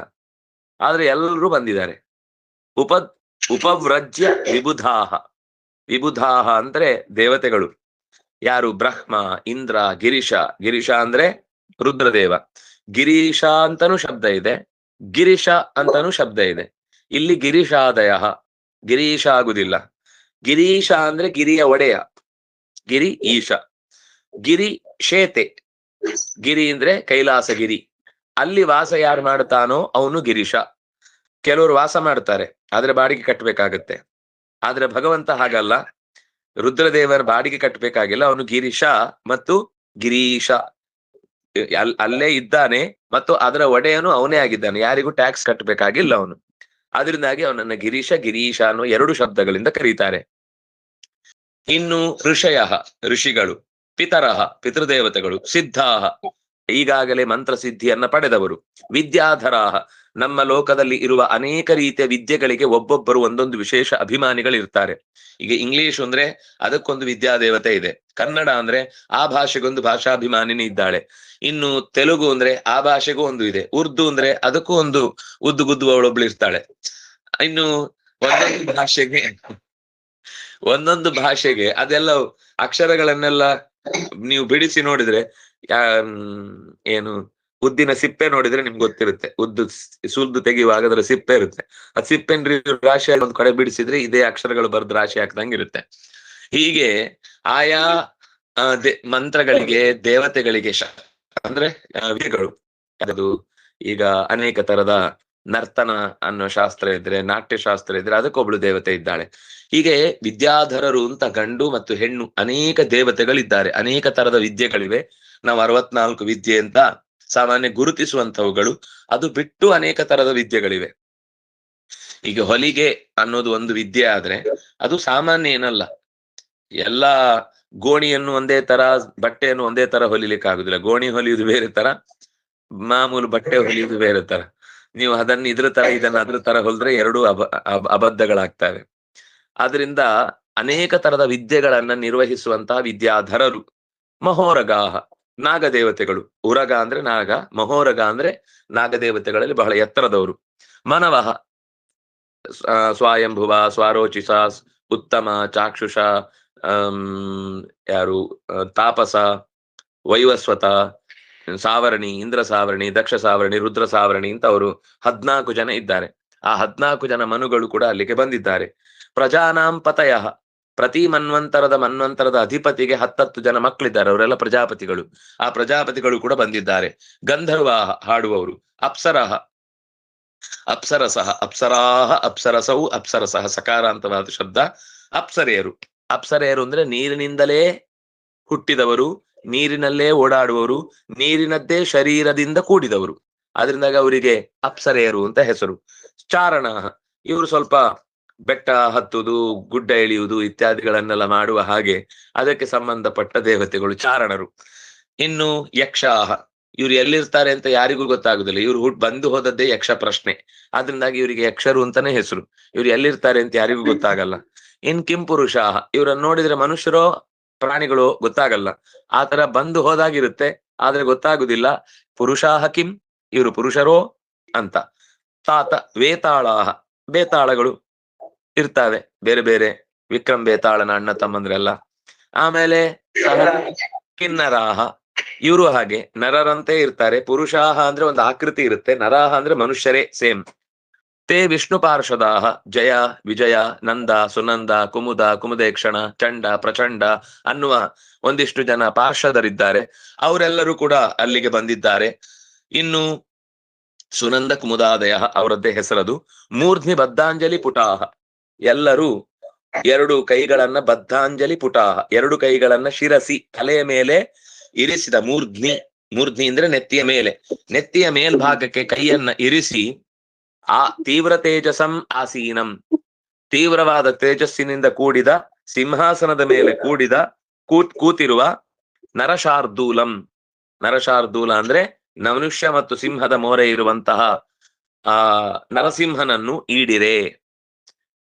ಆದ್ರೆ ಎಲ್ಲರೂ ಬಂದಿದ್ದಾರೆ. ಉಪವ್ರಜ್ಯ ವಿಬುಧಾಹ. ವಿಬುಧಾಹ ಅಂದ್ರೆ ದೇವತೆಗಳು. ಯಾರು? ಬ್ರಹ್ಮ, ಇಂದ್ರ, ಗಿರೀಶ ಅಂದ್ರೆ ರುದ್ರದೇವ. ಗಿರೀಶ ಅಂತನೂ ಶಬ್ದ ಇದೆ, ಗಿರೀಶ ಅಂತನೂ ಶಬ್ದ ಇದೆ. ಇಲ್ಲಿ ಗಿರೀಶಾದಯ, ಗಿರೀಶ ಆಗುದಿಲ್ಲ. ಗಿರೀಶ ಅಂದ್ರೆ ಗಿರಿಯ ಒಡೆಯ, ಗಿರಿ ಈಶ. ಗಿರಿ ಶೇತೆ, ಗಿರಿ ಅಂದ್ರೆ ಕೈಲಾಸಗಿರಿ. ಅಲ್ಲಿ ವಾಸ ಯಾರು ಮಾಡ್ತಾನೋ ಅವನು ಗಿರೀಶ. ಕೆಲವರು ವಾಸ ಮಾಡ್ತಾರೆ, ಆದ್ರೆ ಬಾಡಿಗೆ ಕಟ್ಟಬೇಕಾಗತ್ತೆ. ಆದ್ರೆ ಭಗವಂತ ಹಾಗಲ್ಲ, ರುದ್ರದೇವರ ಬಾಡಿಗೆ ಕಟ್ಟಬೇಕಾಗಿಲ್ಲ. ಅವನು ಗಿರೀಶ ಮತ್ತು ಗಿರೀಶ ಅಲ್ಲೇ ಇದ್ದಾನೆ, ಮತ್ತು ಅದರ ಒಡೆಯನು ಅವನೇ ಆಗಿದ್ದಾನೆ. ಯಾರಿಗೂ ಟ್ಯಾಕ್ಸ್ ಕಟ್ಟಬೇಕಾಗಿಲ್ಲ ಅವನು. ಅದರಿಂದಾಗಿ ಅವನನ್ನ ಗಿರೀಶ ಅನ್ನೋ ಎರಡು ಶಬ್ದಗಳಿಂದ ಕರೀತಾರೆ. ಇನ್ನು ಋಷಿಗಳು, ಪಿತರಹ ಪಿತೃದೇವತೆಗಳು, ಸಿದ್ಧಾಹ ಈಗಾಗಲೇ ಮಂತ್ರ ಸಿದ್ಧಿಯನ್ನ ಪಡೆದವರು, ವಿದ್ಯಾಧರಾಹ ನಮ್ಮ ಲೋಕದಲ್ಲಿ ಇರುವ ಅನೇಕ ರೀತಿಯ ವಿದ್ಯೆಗಳಿಗೆ ಒಬ್ಬೊಬ್ಬರು ಒಂದೊಂದು ವಿಶೇಷ ಅಭಿಮಾನಿಗಳಿರ್ತಾರೆ. ಈಗ ಇಂಗ್ಲಿಷ್ ಅಂದ್ರೆ ಅದಕ್ಕೊಂದು ವಿದ್ಯಾದೇವತೆ ಇದೆ, ಕನ್ನಡ ಅಂದ್ರೆ ಆ ಭಾಷೆಗೊಂದು ಭಾಷಾಭಿಮಾನಿನಿ ಇದ್ದಾಳೆ, ಇನ್ನು ತೆಲುಗು ಅಂದ್ರೆ ಆ ಭಾಷೆಗೂ ಒಂದು ಇದೆ, ಉರ್ದು ಅಂದ್ರೆ ಅದಕ್ಕೂ ಒಂದು ಗುದ್ದುವವಳೊಬ್ಳು ಇರ್ತಾಳೆ. ಇನ್ನು ಒಂದೊಂದು ಭಾಷೆಗೆ ಅದೆಲ್ಲ ಅಕ್ಷರಗಳನ್ನೆಲ್ಲ ನೀವು ಬಿಡಿಸಿ ನೋಡಿದ್ರೆ, ಏನು ಉದ್ದಿನ ಸಿಪ್ಪೆ ನೋಡಿದ್ರೆ ನಿಮ್ಗೆ ಗೊತ್ತಿರುತ್ತೆ. ಸುಲ್ದು ತೆಗೆಯುವಾಗ ಅದರ ಸಿಪ್ಪೆ ಇರುತ್ತೆ, ಆ ಸಿಪ್ಪೆನ್ ರಾಶಿ ಒಂದ್ ಕಡೆ ಬಿಡಿಸಿದ್ರೆ ಇದೇ ಅಕ್ಷರಗಳು ಬರ್ದು ರಾಶಿ ಹಾಕ್ದಂಗಿರುತ್ತೆ. ಹೀಗೆ ಆಯಾ ಮಂತ್ರಗಳಿಗೆ, ದೇವತೆಗಳಿಗೆ ಅಂದ್ರೆ ವಿಧಿಗಳು. ಅದು ಈಗ ಅನೇಕ ತರದ ನರ್ತನ ಅನ್ನೋ ಶಾಸ್ತ್ರ ಇದ್ರೆ, ನಾಟ್ಯಶಾಸ್ತ್ರ ಇದ್ರೆ ಅದಕ್ಕೊಬ್ಳು ದೇವತೆ ಇದ್ದಾಳೆ. ಹೀಗೆ ವಿದ್ಯಾಧರರು ಅಂತ ಗಂಡು ಮತ್ತು ಹೆಣ್ಣು ಅನೇಕ ದೇವತೆಗಳಿದ್ದಾರೆ. ಅನೇಕ ತರದ ವಿದ್ಯೆಗಳಿವೆ. ನಾವು 64 ವಿದ್ಯೆ ಅಂತ ಸಾಮಾನ್ಯ ಗುರುತಿಸುವಂತವುಗಳು. ಅದು ಬಿಟ್ಟು ಅನೇಕ ತರದ ವಿದ್ಯೆಗಳಿವೆ. ಈಗ ಹೊಲಿಗೆ ಅನ್ನೋದು ಒಂದು ವಿದ್ಯೆ ಆದ್ರೆ ಅದು ಸಾಮಾನ್ಯ ಏನಲ್ಲ. ಎಲ್ಲಾ ಗೋಣಿಯನ್ನು ಒಂದೇ ತರ, ಬಟ್ಟೆಯನ್ನು ಒಂದೇ ತರ ಹೊಲಿಲಿಕ್ಕೆ ಆಗುದಿಲ್ಲ. ಗೋಣಿ ಹೊಲಿಯುವುದು ಬೇರೆ ತರ, ಮಾಮೂಲು ಬಟ್ಟೆ ಹೊಲಿಯುವುದು ಬೇರೆ ತರ. ನೀವು ಅದನ್ನ ಇದ್ರ ತರ ಇದನ್ನ ಅದ್ರ ತರ ಹೊಲಿದ್ರೆ ಎರಡು ಅಬದ್ಧಗಳಾಗ್ತವೆ. ಆದ್ರಿಂದ ಅನೇಕ ತರದ ವಿದ್ಯೆಗಳನ್ನ ನಿರ್ವಹಿಸುವಂತಹ ವಿದ್ಯಾಧರರು. ಮಹೋರಗಾಹ, ನಾಗದೇವತೆಗಳು. ಉರಗ ಅಂದ್ರೆ ನಾಗ, ಮಹೋರಗ ಅಂದ್ರೆ ನಾಗದೇವತೆಗಳಲ್ಲಿ ಬಹಳ ಎತ್ತರದವರು. ಮನವಹ, ಸ್ವಾಯಂಭುವ, ಸ್ವಾರೋಚಿಸ, ಉತ್ತಮ, ಚಾಕ್ಷುಷ, ಯಾರು ತಾಪಸ, ವೈವಸ್ವತ, ಸಾವರಣಿ, ಇಂದ್ರ ಸಾವರಣಿ, ದಕ್ಷ ಸಾವರಣಿ, ರುದ್ರ ಸಾವರಣಿ ಅಂತ ಅವರು 14 ಜನ ಇದ್ದಾರೆ. ಆ 14 ಜನ ಮನುಗಳು ಕೂಡ ಅಲ್ಲಿಗೆ ಬಂದಿದ್ದಾರೆ. ಪ್ರಜಾನಾಂ ಪತಯ, ಪ್ರತಿ ಮನ್ವಂತರದ ಅಧಿಪತಿಗೆ 10 ಜನ ಮಕ್ಕಳಿದ್ದಾರೆ, ಅವರೆಲ್ಲ ಪ್ರಜಾಪತಿಗಳು. ಆ ಪ್ರಜಾಪತಿಗಳು ಕೂಡ ಬಂದಿದ್ದಾರೆ. ಗಂಧರ್ವಾಹ, ಹಾಡುವವರು. ಅಪ್ಸರಹ, ಅಪ್ಸರಸಃ, ಅಪ್ಸರಾಹ, ಅಪ್ಸರಸವು, ಅಪ್ಸರಸಃ ಸಕಾರಾಂತವಾದ ಶಬ್ದ. ಅಪ್ಸರೆಯರು, ಅಪ್ಸರೆಯರು ಅಂದ್ರೆ ನೀರಿನಿಂದಲೇ ಹುಟ್ಟಿದವರು, ನೀರಿನಲ್ಲೇ ಓಡಾಡುವವರು, ನೀರಿನದ್ದೇ ಶರೀರದಿಂದ ಕೂಡಿದವರು. ಅದರಿಂದಾಗ ಅವರಿಗೆ ಅಪ್ಸರೆಯರು ಅಂತ ಹೆಸರು. ಚಾರಣ, ಇವರು ಸ್ವಲ್ಪ ಬೆಟ್ಟ ಹತ್ತುವುದು, ಗುಡ್ಡ ಇಳಿಯುವುದು ಇತ್ಯಾದಿಗಳನ್ನೆಲ್ಲ ಮಾಡುವ ಹಾಗೆ ಅದಕ್ಕೆ ಸಂಬಂಧಪಟ್ಟ ದೇವತೆಗಳು ಚಾರಣರು. ಇನ್ನು ಯಕ್ಷಾಹ, ಇವ್ರು ಎಲ್ಲಿರ್ತಾರೆ ಅಂತ ಯಾರಿಗೂ ಗೊತ್ತಾಗುದಿಲ್ಲ. ಇವ್ರು ಬಂದು ಹೋದದ್ದೇ ಯಕ್ಷ ಪ್ರಶ್ನೆ, ಆದ್ರಿಂದಾಗಿ ಇವರಿಗೆ ಯಕ್ಷರು ಅಂತಾನೆ ಹೆಸರು. ಇವ್ರು ಎಲ್ಲಿರ್ತಾರೆ ಅಂತ ಯಾರಿಗೂ ಗೊತ್ತಾಗಲ್ಲ. ಇನ್ ಕಿಂ ಪುರುಷಾಹ, ಇವ್ರನ್ನ ನೋಡಿದ್ರೆ ಮನುಷ್ಯರೋ ಪ್ರಾಣಿಗಳು ಗೊತ್ತಾಗಲ್ಲ, ಆತರ ಬಂದು ಹೋದಾಗಿರುತ್ತೆ, ಆದ್ರೆ ಗೊತ್ತಾಗುದಿಲ್ಲ. ಪುರುಷಾಹ ಕಿಂ, ಇವರು ಪುರುಷರೋ ಅಂತ. ತಾತ ವೇತಾಳಾಹ, ಬೇತಾಳಗಳು ಇರ್ತಾವೆ ಬೇರೆ ಬೇರೆ, ವಿಕ್ರಮ್ ಬೇತಾಳನ ಅಣ್ಣ ತಮ್ಮಂದ್ರೆಲ್ಲ. ಆಮೇಲೆ ಕಿನ್ನರಾಹ, ಇವರು ಹಾಗೆ ನರರಂತೆ ಇರ್ತಾರೆ. ಪುರುಷಾಹ ಅಂದ್ರೆ ಒಂದು ಆಕೃತಿ ಇರುತ್ತೆ, ನರಾಹ ಅಂದ್ರೆ ಮನುಷ್ಯರೇ ಸೇಮ್. ತೇ ವಿಷ್ಣು ಪಾರ್ಷದಾಹ, ಜಯ, ವಿಜಯ, ನಂದ, ಸುನಂದ, ಕುಮುದ, ಕುಮುದೇಕ್ಷಣ, ಚಂಡ, ಪ್ರಚಂಡ ಅನ್ನುವ ಒಂದಿಷ್ಟು ಜನ ಪಾರ್ಷದರಿದ್ದಾರೆ. ಅವರೆಲ್ಲರೂ ಕೂಡ ಅಲ್ಲಿಗೆ ಬಂದಿದ್ದಾರೆ. ಇನ್ನು ಸುನಂದ ಕುಮುದಾದಯ ಅವರದ್ದೇ ಹೆಸರದು. ಮೂರ್ಧ್ನಿ ಬದ್ಧಾಂಜಲಿ ಪುಟಾಹ, ಎಲ್ಲರೂ 2 ಕೈಗಳನ್ನ ಬದ್ಧಾಂಜಲಿ ಪುಟಾಹ, 2 ಕೈಗಳನ್ನ ಶಿರಸಿ ತಲೆಯ ಮೇಲೆ ಇರಿಸಿದ. ಮೂರ್ಧ್ನಿ, ಮೂರ್ಧ್ನಿ ಅಂದ್ರೆ ನೆತ್ತಿಯ ಮೇಲೆ, ನೆತ್ತಿಯ ಮೇಲ್ಭಾಗಕ್ಕೆ ಕೈಯನ್ನ ಇರಿಸಿ ಆ ತೀವ್ರ ತೇಜಸಂ ಆಸೀನಂ, ತೀವ್ರವಾದ ತೇಜಸ್ಸಿನಿಂದ ಕೂಡಿದ ಸಿಂಹಾಸನದ ಮೇಲೆ ಕೂತಿರುವ ನರಶಾರ್ದೂಲಂ. ನರಶಾರ್ದೂಲ ಅಂದ್ರೆ ಮನುಷ್ಯ ಮತ್ತು ಸಿಂಹದ ಮೋರೆ ಇರುವಂತಹ ಆ ನರಸಿಂಹನನ್ನು ಈಡಿರೆ.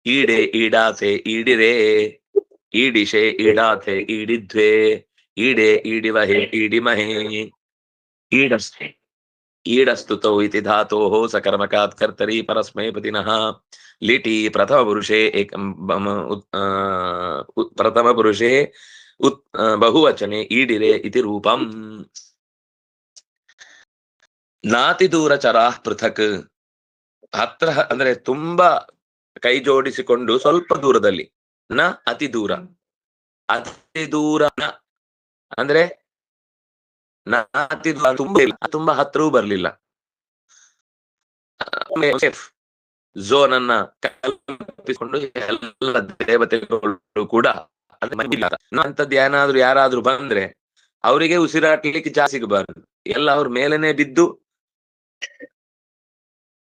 ಈಡೆ, ಈಡಾತೆ, ಈಡಿರೆ, ಈಡಿಶೆ, ಈಡಾತೆ, ಈಡಿದ್ವೆ, ಈಡೆ, ಈಡಿವಹೆ, ಈಡಿಮಹೆ, ಈಡಸ್ತೆ, ಈಡಸ್ತುತೌ ಇತಿ ಧಾತೋಃ ಸಕರ್ಮಕಾತ್ ಕರ್ತರಿ ಪರಸ್ಮೈ ಪತಿನಃ. ಲಿಟಿ ಪ್ರಥಮ ಪುರುಷೇ ಪ್ರಥಮ ಪುರುಷೇ ಬಹುವಚನೆ ಈಡಿರೆ ಇತಿ ರೂಪಂ. ನಾತಿ ದೂರ ಚರಾಃ ಪೃಥಕ್, ಹತ್ರ ಅಂದ್ರೆ ತುಂಬಾ ಕೈ ಜೋಡಿಸಿಕೊಂಡು ಸ್ವಲ್ಪ ದೂರದಲ್ಲಿ. ನ ಅತಿ ದೂರ, ಅತಿ ದೂರ ಅಂದ್ರೆ ಅತಿ ದೂರ ತುಂಬಾ ಇಲ್ಲ, ತುಂಬಾ ಹತ್ರವೂ ಬರ್ಲಿಲ್ಲ. ಝೋನ್ ಅನ್ನ ಕಲ್ಪಿಸಿಕೊಂಡು ಎಲ್ಲ ದೇವತೆಗಳು ಕೂಡ ಅಂತದ್ದು ಏನಾದ್ರೂ ಯಾರಾದ್ರೂ ಬಂದ್ರೆ ಅವರಿಗೆ ಉಸಿರಾಟ್ಲಿಕ್ಕೆ ಜಾಸ್ತಿ ಸಿಗಬಾರದು, ಎಲ್ಲ ಅವ್ರ ಮೇಲೇನೆ ಬಿದ್ದು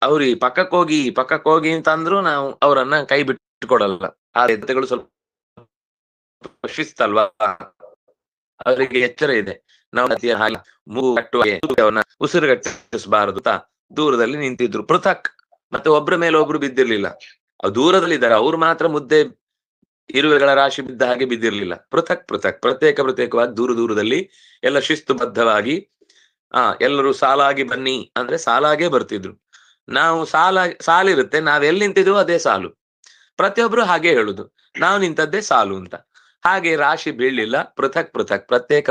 ಅವ್ರಿಗೆ ಪಕ್ಕಕ್ಕೆ ಹೋಗಿ ಅಂತ ಅಂದ್ರು ನಾವು ಅವರನ್ನ ಕೈ ಬಿಟ್ಟುಕೊಡಲ್ಲ. ಆ ದೇವತೆಗಳು ಸ್ವಲ್ಪ ಶಿಸ್ತಲ್ವಾ, ಅವರಿಗೆ ಎಚ್ಚರ ಇದೆ. ನಾವು ಉಸಿರುಗಟ್ಟಿಸಬಾರದು ಅಂತ ದೂರದಲ್ಲಿ ನಿಂತಿದ್ರು. ಪೃಥಕ್, ಮತ್ತೆ ಒಬ್ರ ಮೇಲೆ ಒಬ್ರು ಬಿದ್ದಿರ್ಲಿಲ್ಲ. ದೂರದಲ್ಲಿದ್ದಾರೆ ಅವ್ರು ಮಾತ್ರ ಮುದ್ದೆ ಇರುವೆಗಳ ರಾಶಿ ಬಿದ್ದ ಹಾಗೆ ಬಿದ್ದಿರ್ಲಿಲ್ಲ. ಪೃಥಕ್ ಪೃಥಕ್, ಪ್ರತ್ಯೇಕವಾಗಿ ದೂರದಲ್ಲಿ ಎಲ್ಲ ಶಿಸ್ತುಬದ್ಧವಾಗಿ ಎಲ್ಲರೂ ಸಾಲಾಗಿ ಬನ್ನಿ ಅಂದ್ರೆ ಸಾಲಾಗೆ ಬರ್ತಿದ್ರು. ನಾವು ಸಾಲಿರುತ್ತೆ, ನಾವೆಲ್ಲಿ ನಿಂತಿದ್ವು ಅದೇ ಸಾಲು, ಪ್ರತಿಯೊಬ್ರು ಹಾಗೆ ಹೇಳುದು ನಾವು ನಿಂತದ್ದೇ ಸಾಲು ಅಂತ. ಹಾಗೆ ರಾಶಿ ಬೀಳಲಿಲ್ಲ. ಪೃಥಕ್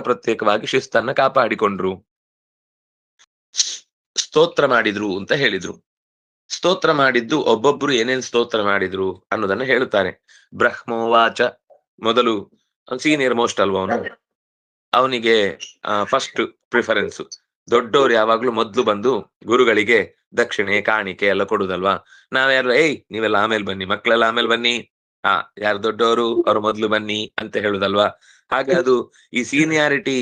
ಪ್ರತ್ಯೇಕವಾಗಿ ಶಿಸ್ತನ್ನ ಕಾಪಾಡಿಕೊಂಡ್ರು. ಸ್ತೋತ್ರ ಮಾಡಿದ್ರು ಅಂತ ಹೇಳಿದ್ರು. ಸ್ತೋತ್ರ ಮಾಡಿದ್ದು ಒಬ್ಬೊಬ್ರು ಏನೇನ್ ಸ್ತೋತ್ರ ಮಾಡಿದ್ರು ಅನ್ನೋದನ್ನ ಹೇಳುತ್ತಾರೆ. ಬ್ರಹ್ಮೋವಾಚ, ಮೊದಲು ಸೀನಿಯರ್ ಮೋಸ್ಟ್ ಅಲ್ವಾ ಅವನು, ಅವನಿಗೆ ಫಸ್ಟ್ ಪ್ರಿಫರೆನ್ಸ್. ದೊಡ್ಡವ್ರು ಯಾವಾಗ್ಲೂ ಮೊದ್ಲು ಬಂದು ಗುರುಗಳಿಗೆ ದಕ್ಷಿಣೆ ಕಾಣಿಕೆ ಎಲ್ಲ ಕೊಡುದಲ್ವಾ. ನಾವ್ಯಾರು ನೀವೆಲ್ಲ ಆಮೇಲೆ ಬನ್ನಿ, ಮಕ್ಕಳೆಲ್ಲ ಆಮೇಲೆ ಬನ್ನಿ, ಯಾರು ದೊಡ್ಡವರು ಅವ್ರು ಮೊದ್ಲು ಬನ್ನಿ ಅಂತ ಹೇಳುದಲ್ವಾ. ಹಾಗೆ ಅದು ಈ ಸೀನಿಯಾರಿಟಿ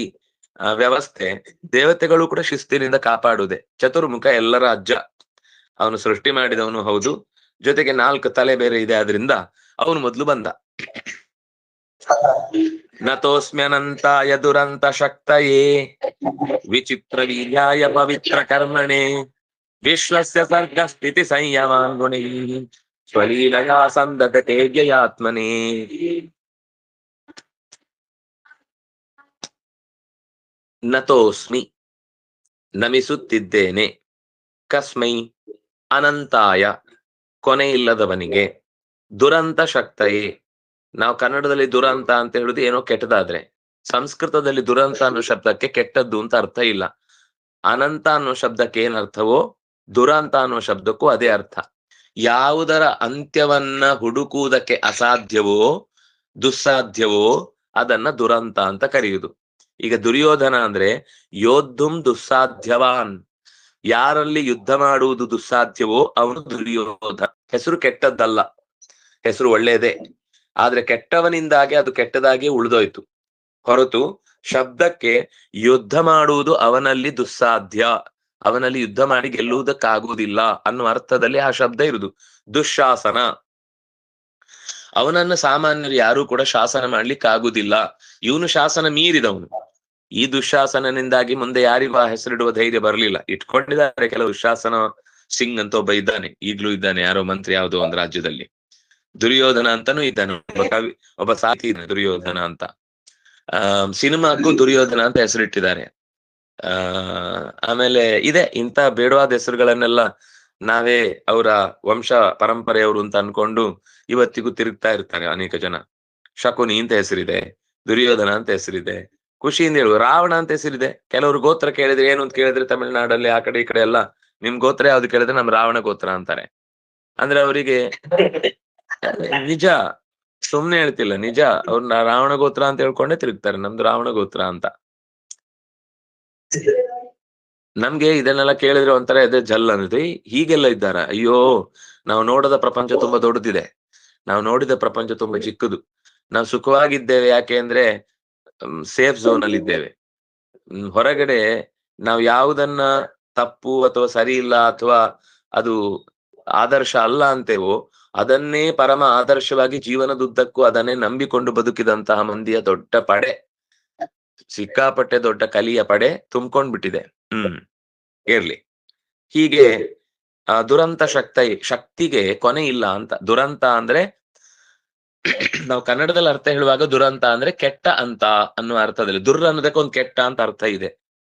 ವ್ಯವಸ್ಥೆ ದೇವತೆಗಳು ಕೂಡ ಶಿಸ್ತಿನಿಂದ ಕಾಪಾಡುವುದೇ. ಚತುರ್ಮುಖ ಎಲ್ಲರ ಅಜ್ಜ, ಅವನು ಸೃಷ್ಟಿ ಮಾಡಿದವನು ಹೌದು, ಜೊತೆಗೆ 4 ತಲೆ ಬೇರೆ ಇದೆ, ಆದ್ರಿಂದ ಅವನು ಮೊದ್ಲು ಬಂದ. ನತೋಸ್ಮ್ಯನಂತಾಯ ದುರಂತ ಶಕ್ತಯೇ ವಿಚಿತ್ರ ವೀರ್ಯಾಯ ಪವಿತ್ರ ಕರ್ಮಣೆ ವಿಶ್ವಸ್ಯ ಸರ್ಗ ಸ್ಥಿತಿ ಸಂಯಮಾನ್ ಗುಣೈ ಸ್ವಲೀಲಯಾ ಸಂದತೆ ವ್ಯಯಾತ್ಮನೇ. ನತೋಸ್ಮಿ ನಮಿಸುತ್ತಿದ್ದೇನೆ, ಕಸ್ಮೈ ಅನಂತಾಯ ಕೊನೆ ಇಲ್ಲದವನಿಗೆ, ದುರಂತ ಶಕ್ತಯೇ. ನಾವು ಕನ್ನಡದಲ್ಲಿ ದುರಂತ ಅಂತ ಹೇಳುದು ಏನೋ ಕೆಟ್ಟದಾದ್ರೆ, ಸಂಸ್ಕೃತದಲ್ಲಿ ದುರಂತ ಅನ್ನೋ ಶಬ್ದಕ್ಕೆ ಕೆಟ್ಟದ್ದು ಅಂತ ಅರ್ಥ ಇಲ್ಲ. ಅನಂತ ಅನ್ನೋ ಶಬ್ದಕ್ಕೆ ಏನ್ ಅರ್ಥವೋ ದುರಂತ ಅನ್ನೋ ಶಬ್ದಕ್ಕೂ ಅದೇ ಅರ್ಥ. ಯಾವುದರ ಅಂತ್ಯವನ್ನ ಹುಡುಕುವುದಕ್ಕೆ ಅಸಾಧ್ಯವೋ ದುಸ್ಸಾಧ್ಯವೋ ಅದನ್ನ ದುರಂತ ಅಂತ ಕರೆಯುವುದು. ಈಗ ದುರ್ಯೋಧನ ಅಂದ್ರೆ ಯೋದ್ಧುಂ ದುಸ್ಸಾಧ್ಯವಾನ್, ಯಾರಲ್ಲಿ ಯುದ್ಧ ಮಾಡುವುದು ದುಸ್ಸಾಧ್ಯವೋ ಅವನು ದುರ್ಯೋಧ. ಹೆಸರು ಕೆಟ್ಟದ್ದಲ್ಲ, ಹೆಸರು ಒಳ್ಳೆಯದೇ, ಆದ್ರೆ ಕೆಟ್ಟವನಿಂದಾಗಿ ಅದು ಕೆಟ್ಟದಾಗಿ ಉಳಿದೋಯ್ತು ಹೊರತು ಶಬ್ದಕ್ಕೆ ಯುದ್ಧ ಮಾಡುವುದು ಅವನಲ್ಲಿ ದುಸ್ಸಾಧ್ಯ, ಅವನಲ್ಲಿ ಯುದ್ಧ ಮಾಡಿ ಗೆಲ್ಲುವುದಕ್ಕಾಗುವುದಿಲ್ಲ ಅನ್ನುವ ಅರ್ಥದಲ್ಲಿ ಆ ಶಬ್ದ ಇರುದು. ದುಶ್ಶಾಸನ, ಅವನನ್ನು ಸಾಮಾನ್ಯರು ಯಾರು ಕೂಡ ಶಾಸನ ಮಾಡ್ಲಿಕ್ಕಾಗುದಿಲ್ಲ, ಇವನು ಶಾಸನ ಮೀರಿದವನು. ಈ ದುಶ್ಶಾಸನನಿಂದಾಗಿ ಮುಂದೆ ಯಾರಿಗೂ ಆ ಹೆಸರಿಡುವ ಧೈರ್ಯ ಬರಲಿಲ್ಲ. ಇಟ್ಕೊಂಡಿದ್ದಾರೆ ಕೆಲವು, ದುಶ್ಶಾಸನ ಸಿಂಗ್ ಅಂತ ಒಬ್ಬ ಇದ್ದಾನೆ, ಈಗ್ಲೂ ಇದ್ದಾನೆ, ಯಾರೋ ಮಂತ್ರಿ ಯಾವುದೋ ಒಂದು ರಾಜ್ಯದಲ್ಲಿ. ದುರ್ಯೋಧನ ಅಂತಾನೂ ಇದ್ದಾನೆ, ಒಬ್ಬ ಕವಿ, ಒಬ್ಬ ಸಾಥಿ ಇದ್ದಾನೆ ದುರ್ಯೋಧನ ಅಂತ. ಸಿನಿಮಾಕ್ಕೂ ದುರ್ಯೋಧನ ಅಂತ ಹೆಸರಿಟ್ಟಿದ್ದಾರೆ. ಆಮೇಲೆ ಇದೆ ಇಂಥ ಬೇಡವಾದ ಹೆಸರುಗಳನ್ನೆಲ್ಲ ನಾವೇ ಅವರ ವಂಶ ಪರಂಪರೆಯವರು ಅಂತ ಅನ್ಕೊಂಡು ಇವತ್ತಿಗೂ ತಿರುಗ್ತಾ ಇರ್ತಾರೆ ಅನೇಕ ಜನ. ಶಕುನಿ ಅಂತ ಹೆಸರಿದೆ, ದುರ್ಯೋಧನ ಅಂತ ಹೆಸರಿದೆ, ಖುಷಿಯಿಂದ ಹೇಳುವ. ರಾವಣ ಅಂತ ಹೆಸರಿದೆ. ಕೆಲವರು ಗೋತ್ರ ಕೇಳಿದ್ರೆ ಏನು ಅಂತ ಕೇಳಿದ್ರೆ ತಮಿಳ್ನಾಡಲ್ಲಿ ಆ ಕಡೆ ಈ ಕಡೆ ಎಲ್ಲ ನಿಮ್ ಗೋತ್ರ ಯಾವ್ದು ಕೇಳಿದ್ರೆ ನಮ್ ರಾವಣ ಗೋತ್ರ ಅಂತಾರೆ. ಅಂದ್ರೆ ಅವರಿಗೆ ನಿಜ, ಸುಮ್ನೆ ಹೇಳ್ತಿಲ್ಲ, ನಿಜ. ಅವ್ರನ್ನ ರಾವಣ ಗೋತ್ರ ಅಂತ ಹೇಳ್ಕೊಂಡೇ ತಿರುಗ್ತಾರೆ, ನಮ್ದು ರಾವಣ ಗೋತ್ರ ಅಂತ. ನಮ್ಗೆ ಇದನ್ನೆಲ್ಲ ಕೇಳಿದ್ರೆ ಒಂಥರ ಎದೆ ಜಲ್ ಅನ್ನಿದೆ. ಹೀಗೆಲ್ಲ ಇದ್ದಾರ, ಅಯ್ಯೋ ನಾವು ನೋಡದ ಪ್ರಪಂಚ ತುಂಬಾ ದೊಡ್ಡದಿದೆ, ನಾವು ನೋಡಿದ ಪ್ರಪಂಚ ತುಂಬಾ ಚಿಕ್ಕದು. ನಾವು ಸುಖವಾಗಿದ್ದೇವೆ ಯಾಕೆ ಅಂದ್ರೆ ಸೇಫ್ ಝೋನ್ ಅಲ್ಲಿ ಇದ್ದೇವೆ. ಹೊರಗಡೆ ನಾವು ಯಾವುದನ್ನ ತಪ್ಪು ಅಥವಾ ಸರಿ ಇಲ್ಲ ಅಥವಾ ಅದು ಆದರ್ಶ ಅಲ್ಲ ಅಂತೇವೋ ಅದನ್ನೇ ಪರಮ ಆದರ್ಶವಾಗಿ ಜೀವನದುದ್ದಕ್ಕೂ ಅದನ್ನೇ ನಂಬಿಕೊಂಡು ಬದುಕಿದಂತಹ ಮಂದಿಯ ದೊಡ್ಡ ಪಡೆ, ಸಿಕ್ಕಾಪಟ್ಟೆ ದೊಡ್ಡ ಕಲಿಯ ಪಡೆ ತುಂಬ್ಕೊಂಡ್ಬಿಟ್ಟಿದೆ. ಇರ್ಲಿ. ಹೀಗೆ ದುರಂತ ಶಕ್ತಿಗೆ ಕೊನೆ ಇಲ್ಲ ಅಂತ. ದುರಂತ ಅಂದ್ರೆ ನಾವು ಕನ್ನಡದಲ್ಲಿ ಅರ್ಥ ಹೇಳುವಾಗ ದುರಂತ ಅಂದ್ರೆ ಕೆಟ್ಟ ಅಂತ ಅನ್ನುವ ಅರ್ಥದಲ್ಲಿ, ದುರ್ ಅನ್ನೋದಕ್ಕೆ ಒಂದು ಕೆಟ್ಟ ಅಂತ ಅರ್ಥ ಇದೆ,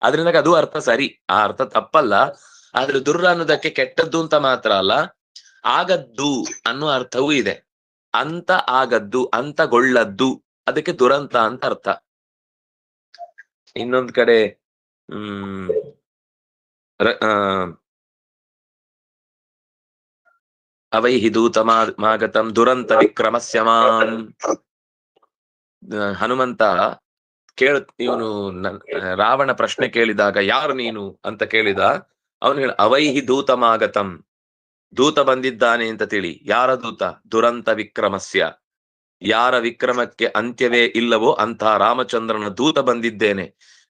ಅದರಿಂದ ಅದು ಅರ್ಥ ಸರಿ, ಆ ಅರ್ಥ ತಪ್ಪಲ್ಲ. ಆದ್ರೆ ದುರ್ ಅನ್ನೋದಕ್ಕೆ ಕೆಟ್ಟದ್ದು ಅಂತ ಮಾತ್ರ ಅಲ್ಲ, ಆಗದ್ದು ಅನ್ನುವ ಅರ್ಥವೂ ಇದೆ. ಅಂತ ಆಗದ್ದು, ಅಂತಗೊಳ್ಳದ್ದು, ಅದಕ್ಕೆ ದುರಂತ ಅಂತ ಅರ್ಥ. ಇನ್ನೊಂದ್ ಕಡೆ ಅವೈಹಿ ದೂತಮಾಗತಂ ದುರಂತ ವಿಕ್ರಮಸ್ಯಮಾನ್. ಹನುಮಂತ ಇವನು ರಾವಣ ಪ್ರಶ್ನೆ ಕೇಳಿದಾಗ ಯಾರು ನೀನು ಅಂತ ಕೇಳಿದ, ಅವನು ಹೇಳ ಅವೈಹಿ ದೂತಮಾಗತಂ, ದೂತ ಬಂದಿದ್ದಾನೆ ಅಂತ ತಿಳಿ. ಯಾರ ದೂತ? ದುರಂತ ವಿಕ್ರಮಸ್ಯ, ಯಾರ ವಿಕ್ರಮಕ್ಕೆ ಅಂತ್ಯವೇ ಇಲ್ಲವೋ ಅಂತ ರಾಮಚಂದ್ರನ ದೂತ ಬಂದಿದ್ದೇನೆ.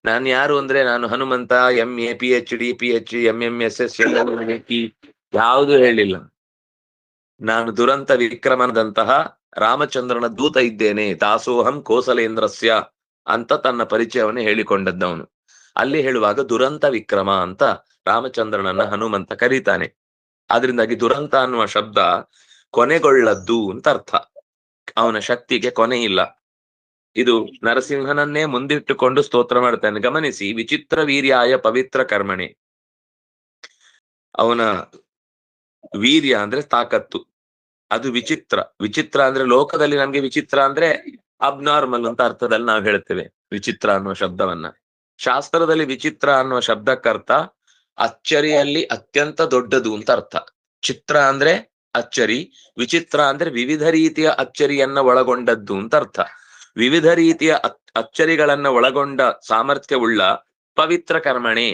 ನಾನು ಯಾರು ಅಂದ್ರೆ ನಾನು Hanumantha, MA PhD PhD MMSS ಯಾವುದು ಹೇಳಿಲ್ಲ, ನಾನು ದುರಂತ ವಿಕ್ರಮನದಂತಹ ರಾಮಚಂದ್ರನ ದೂತ ಇದ್ದೇನೆ. ದಾಸೋಹಂ ಕೋಸಲೇಂದ್ರಸ್ಯ ಅಂತ ತನ್ನ ಪರಿಚಯವನ್ನು ಹೇಳಿಕೊಂಡದ್ದವನು. ಅಲ್ಲಿ ಹೇಳುವಾಗ ದುರಂತ ವಿಕ್ರಮ ಅಂತ ರಾಮಚಂದ್ರನನ್ನ ಹನುಮಂತ ಕರೀತಾನೆ. ಆದ್ರಿಂದಾಗಿ ದುರಂತ ಅನ್ನುವ ಶಬ್ದ ಕೊನೆಗೊಳ್ಳದ್ದು ಅಂತ ಅರ್ಥ. ಅವನ ಶಕ್ತಿಗೆ ಕೊನೆ ಇಲ್ಲ. ಇದು ನರಸಿಂಹನನ್ನೇ ಮುಂದಿಟ್ಟುಕೊಂಡು ಸ್ತೋತ್ರ ಮಾಡ್ತಾನೆ. ಗಮನಿಸಿ, ವಿಚಿತ್ರ ವೀರ್ಯಾಯ ಪವಿತ್ರ ಕರ್ಮಣೆ. ಅವನ ವೀರ್ಯ ಅಂದ್ರೆ ತಾಕತ್ತು, ಅದು ವಿಚಿತ್ರ. ವಿಚಿತ್ರ ಅಂದ್ರೆ ಲೋಕದಲ್ಲಿ ನಮ್ಗೆ ವಿಚಿತ್ರ ಅಂದ್ರೆ ಅಬ್ನಾರ್ಮಲ್ ಅಂತ ಅರ್ಥದಲ್ಲಿ ನಾವು ಹೇಳ್ತೇವೆ ವಿಚಿತ್ರ ಅನ್ನುವ ಶಬ್ದವನ್ನ. ಶಾಸ್ತ್ರದಲ್ಲಿ ವಿಚಿತ್ರ ಅನ್ನುವ ಶಬ್ದಕ್ಕರ್ಥ ಅಚ್ಚರಿಯಲ್ಲಿ ಅತ್ಯಂತ ದೊಡ್ಡದು ಅಂತ ಅರ್ಥ. ಚಿತ್ರ ಅಂದ್ರೆ ಅಚ್ಚರಿ, ವಿಚಿತ್ರ ಅಂದ್ರೆ ವಿವಿಧ ರೀತಿಯ ಅಚ್ಚರಿಯನ್ನ ಒಳಗೊಂಡದ್ದು ಅಂತ ಅರ್ಥ. ವಿವಿಧ ರೀತಿಯ ಅಚ್ಚರಿಗಳನ್ನ ಒಳಗೊಂಡ ಸಾಮರ್ಥ್ಯವುಳ್ಳ ಪವಿತ್ರ ಕರ್ಮಣೆ.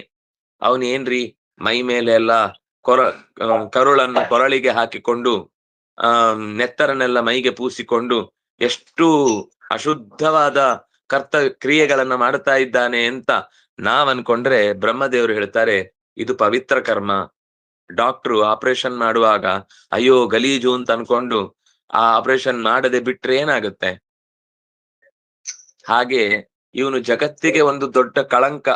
ಅವನೇನ್ರಿ ಮೈ ಮೇಲೆ ಎಲ್ಲ ಕರುಳನ್ನ ಕೊರಳಿಗೆ ಹಾಕಿಕೊಂಡು ನೆತ್ತರನ್ನೆಲ್ಲ ಮೈಗೆ ಪೂಸಿಕೊಂಡು ಎಷ್ಟು ಅಶುದ್ಧವಾದ ಕ್ರಿಯೆಗಳನ್ನ ಮಾಡ್ತಾ ಇದ್ದಾನೆ ಅಂತ ನಾವ್ ಅನ್ಕೊಂಡ್ರೆ ಬ್ರಹ್ಮದೇವರು ಹೇಳ್ತಾರೆ ಇದು ಪವಿತ್ರ ಕರ್ಮ. ಡಾಕ್ಟ್ರು ಆಪರೇಷನ್ ಮಾಡುವಾಗ ಅಯ್ಯೋ ಗಲೀಜು ಅಂತ ಅನ್ಕೊಂಡು ಆ ಆಪರೇಷನ್ ಮಾಡದೆ ಬಿಟ್ರೆ ಏನಾಗುತ್ತೆ? ಹಾಗೆ ಇವನು ಜಗತ್ತಿಗೆ ಒಂದು ದೊಡ್ಡ ಕಳಂಕ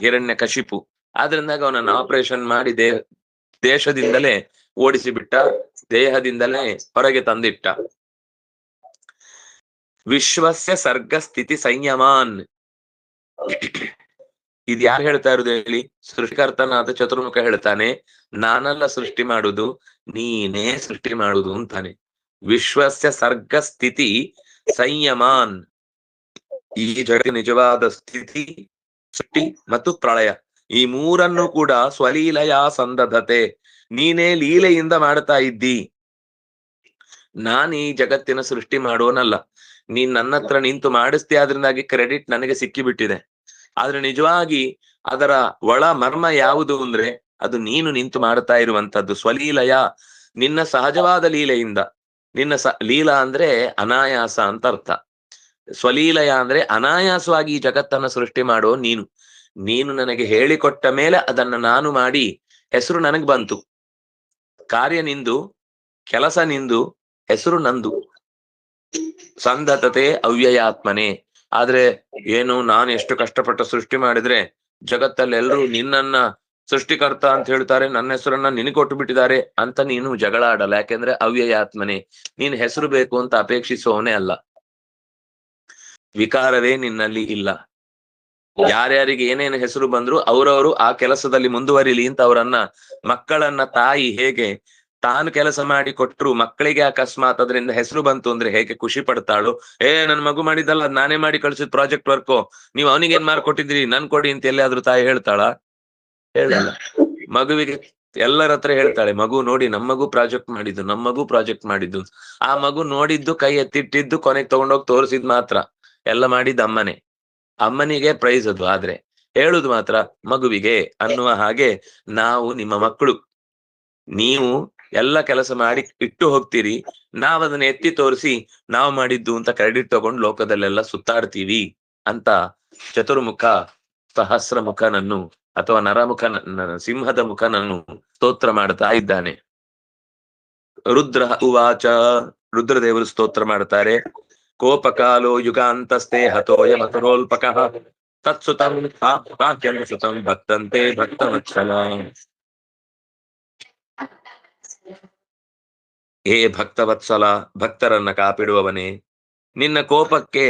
ಹಿರಣ್ಯಕಶಿಪು. ಆದ್ರಿಂದಾಗ ಅವನನ್ನ ಆಪರೇಷನ್ ಮಾಡಿ ದೇಶದಿಂದಲೇ ಓಡಿಸಿಬಿಟ್ಟ, ದೇಹದಿಂದಲೇ ಹೊರಗೆ ತಂದಿಟ್ಟ. ವಿಶ್ವಸ್ಯ ಸರ್ಗ ಸ್ಥಿತಿ ಸಂಯಮಾನ್. ಇದು ಯಾರು ಹೇಳ್ತಾ ಇರೋದು ಹೇಳಿ? ಸೃಷ್ಟಿಕರ್ತನಾದ ಚತುರ್ಮುಖ ಹೇಳ್ತಾನೆ, ನಾನಲ್ಲ ಸೃಷ್ಟಿ ಮಾಡುದು, ನೀನೇ ಸೃಷ್ಟಿ ಮಾಡುದು ಅಂತಾನೆ. ವಿಶ್ವಸ್ಯ ಸರ್ಗ ಸ್ಥಿತಿ ಸಂಯಮಾನ್. ಈ ಜಗತ್ತಿನ ನಿಜವಾದ ಸ್ಥಿತಿ, ಸೃಷ್ಟಿ ಮತ್ತು ಪ್ರಳಯ, ಈ ಮೂರನ್ನು ಕೂಡ ಸ್ವಲೀಲೆಯ ಸಂದಧತೆ, ನೀನೇ ಲೀಲೆಯಿಂದ ಮಾಡ್ತಾ ಇದ್ದಿ. ನಾನ್ ಈ ಜಗತ್ತಿನ ಸೃಷ್ಟಿ ಮಾಡೋನಲ್ಲ, ನೀನ್ ನನ್ನ ಹತ್ರ ನಿಂತು ಮಾಡಿಸ್ತಿ, ಆದ್ರಿಂದಾಗಿ ಕ್ರೆಡಿಟ್ ನನಗೆ ಸಿಕ್ಕಿಬಿಟ್ಟಿದೆ. ಆದ್ರೆ ನಿಜವಾಗಿ ಅದರ ಒಳ ಮರ್ಮ ಯಾವುದು ಅಂದ್ರೆ ಅದು ನೀನು ನಿಂತು ಮಾಡ್ತಾ ಇರುವಂತದ್ದು. ಸ್ವಲೀಲಯ, ನಿನ್ನ ಸಹಜವಾದ ಲೀಲೆಯಿಂದ. ನಿನ್ನ ಲೀಲಾ ಅಂದ್ರೆ ಅನಾಯಾಸ ಅಂತ ಅರ್ಥ. ಸ್ವಲೀಲಯ ಅಂದ್ರೆ ಅನಾಯಾಸವಾಗಿ ಈ ಜಗತ್ತನ್ನ ಸೃಷ್ಟಿ ಮಾಡೋ ನೀನು. ನೀನು ನನಗೆ ಹೇಳಿಕೊಟ್ಟ ಮೇಲೆ ಅದನ್ನ ನಾನು ಮಾಡಿ ಹೆಸರು ನನಗ್ ಬಂತು. ಕಾರ್ಯ ನಿಂದು, ಕೆಲಸ ನಿಂದು, ಹೆಸರು ನಂದು. ಸಂಧತತೆ ಅವ್ಯಯಾತ್ಮನೆ. ಆದ್ರೆ ಏನು, ನಾನು ಎಷ್ಟು ಕಷ್ಟಪಟ್ಟು ಸೃಷ್ಟಿ ಮಾಡಿದ್ರೆ ಜಗತ್ತಲ್ಲಿ ಎಲ್ರು ನಿನ್ನನ್ನ ಸೃಷ್ಟಿಕರ್ತ ಅಂತ ಹೇಳ್ತಾರೆ, ನನ್ನ ಹೆಸರನ್ನ ನಿನಗೆ ಕೊಟ್ಟು ಬಿಟ್ಟಿದ್ದಾರೆ ಅಂತ ನೀನು ಜಗಳ ಆಡಲ್ಲ. ಯಾಕೆಂದ್ರೆ ಅವ್ಯಯಾತ್ಮನೆ, ನೀನ್ ಹೆಸರು ಬೇಕು ಅಂತ ಅಪೇಕ್ಷಿಸುವವನೇ ಅಲ್ಲ. ವಿಕಾರವೇ ನಿನ್ನಲ್ಲಿ ಇಲ್ಲ. ಯಾರ್ಯಾರಿಗೆ ಏನೇನು ಹೆಸರು ಬಂದ್ರು ಅವ್ರವರು ಆ ಕೆಲಸದಲ್ಲಿ ಮುಂದುವರಿಲಿ ಅಂತ ಅವರನ್ನ, ಮಕ್ಕಳನ್ನ ತಾಯಿ ಹೇಗೆ ತಾನು ಕೆಲಸ ಮಾಡಿ ಕೊಟ್ರು ಮಕ್ಕಳಿಗೆ ಅಕಸ್ಮಾತ್ ಅದರಿಂದ ಹೆಸರು ಬಂತು ಅಂದ್ರೆ ಹೇಗೆ ಖುಷಿ ಪಡ್ತಾಳು. ನನ್ ಮಗು ಮಾಡಿದ್ದಲ್ಲ, ನಾನೇ ಮಾಡಿ ಕಳ್ಸಿದ್ ಪ್ರಾಜೆಕ್ಟ್ ವರ್ಕ್, ನೀವ್ ಅವನಿಗೆ ಏನ್ ಕೊಟ್ಟಿದ್ರಿ ನನ್ ಕೊಡಿ ಅಂತ ಎಲ್ಲಿಯಾದ್ರೂ ತಾಯಿ ಹೇಳ್ತಾಳ? ಹೇಳಲ್ಲ. ಮಗುವಿಗೆ ಎಲ್ಲರ ಹತ್ರ ಹೇಳ್ತಾಳೆ, ಮಗು ನೋಡಿ ನಮ್ಮ ಮಗು ಪ್ರಾಜೆಕ್ಟ್ ಮಾಡಿದ್ದು, ನಮ್ಮ ಮಗು ಪ್ರಾಜೆಕ್ಟ್ ಮಾಡಿದ್ದು. ಆ ಮಗು ನೋಡಿದ್ದು, ಕೈ ಎತ್ತಿಟ್ಟಿದ್ದು, ಕೊನೆಗೆ ತಗೊಂಡೋಗಿ ತೋರಿಸಿದ್ ಮಾತ್ರ. ಎಲ್ಲ ಮಾಡಿದ್ದು ಅಮ್ಮನೇ, ಅಮ್ಮನಿಗೆ ಪ್ರೈಸ್ ಅದು. ಆದ್ರೆ ಹೇಳುದು ಮಾತ್ರ ಮಗುವಿಗೆ ಅನ್ನುವ ಹಾಗೆ ನಾವು ನಿಮ್ಮ ಮಕ್ಕಳು. ನೀವು ಎಲ್ಲ ಕೆಲಸ ಮಾಡಿ ಇಟ್ಟು ಹೋಗ್ತೀರಿ, ನಾವ್ ಅದನ್ನ ಎತ್ತಿ ತೋರಿಸಿ ನಾವು ಮಾಡಿದ್ದು ಅಂತ ಕ್ರೆಡಿಟ್ ತಗೊಂಡು ಲೋಕದಲ್ಲೆಲ್ಲ ಸುತ್ತಾಡ್ತೀವಿ ಅಂತ ಚತುರ್ಮುಖ ಸಹಸ್ರ ಮುಖನನ್ನು ಅಥವಾ ಸಿಂಹದ ಮುಖನನ್ನು ಸ್ತೋತ್ರ ಮಾಡ್ತಾ ಇದ್ದಾನೆ. ರುದ್ರ ಉವಾಚ, ರುದ್ರದೇವರು ಸ್ತೋತ್ರ ಮಾಡ್ತಾರೆ. ಕೋಪಕಾಲೋ ಯುಗಾಂತಸ್ತೆ ಹತೋಯ ಮತರೋಲ್ಪಕಃ ತತ್ಸುತಂ ಸುತಂ ಭಕ್ತಂತೆ ಭಕ್ತವತ್ಸಲ. ಹೇ ಭಕ್ತವತ್ಸಲ, ಭಕ್ತರನ್ನ ಕಾಪಿಡುವವನೇ, ನಿನ್ನ ಕೋಪಕ್ಕೆ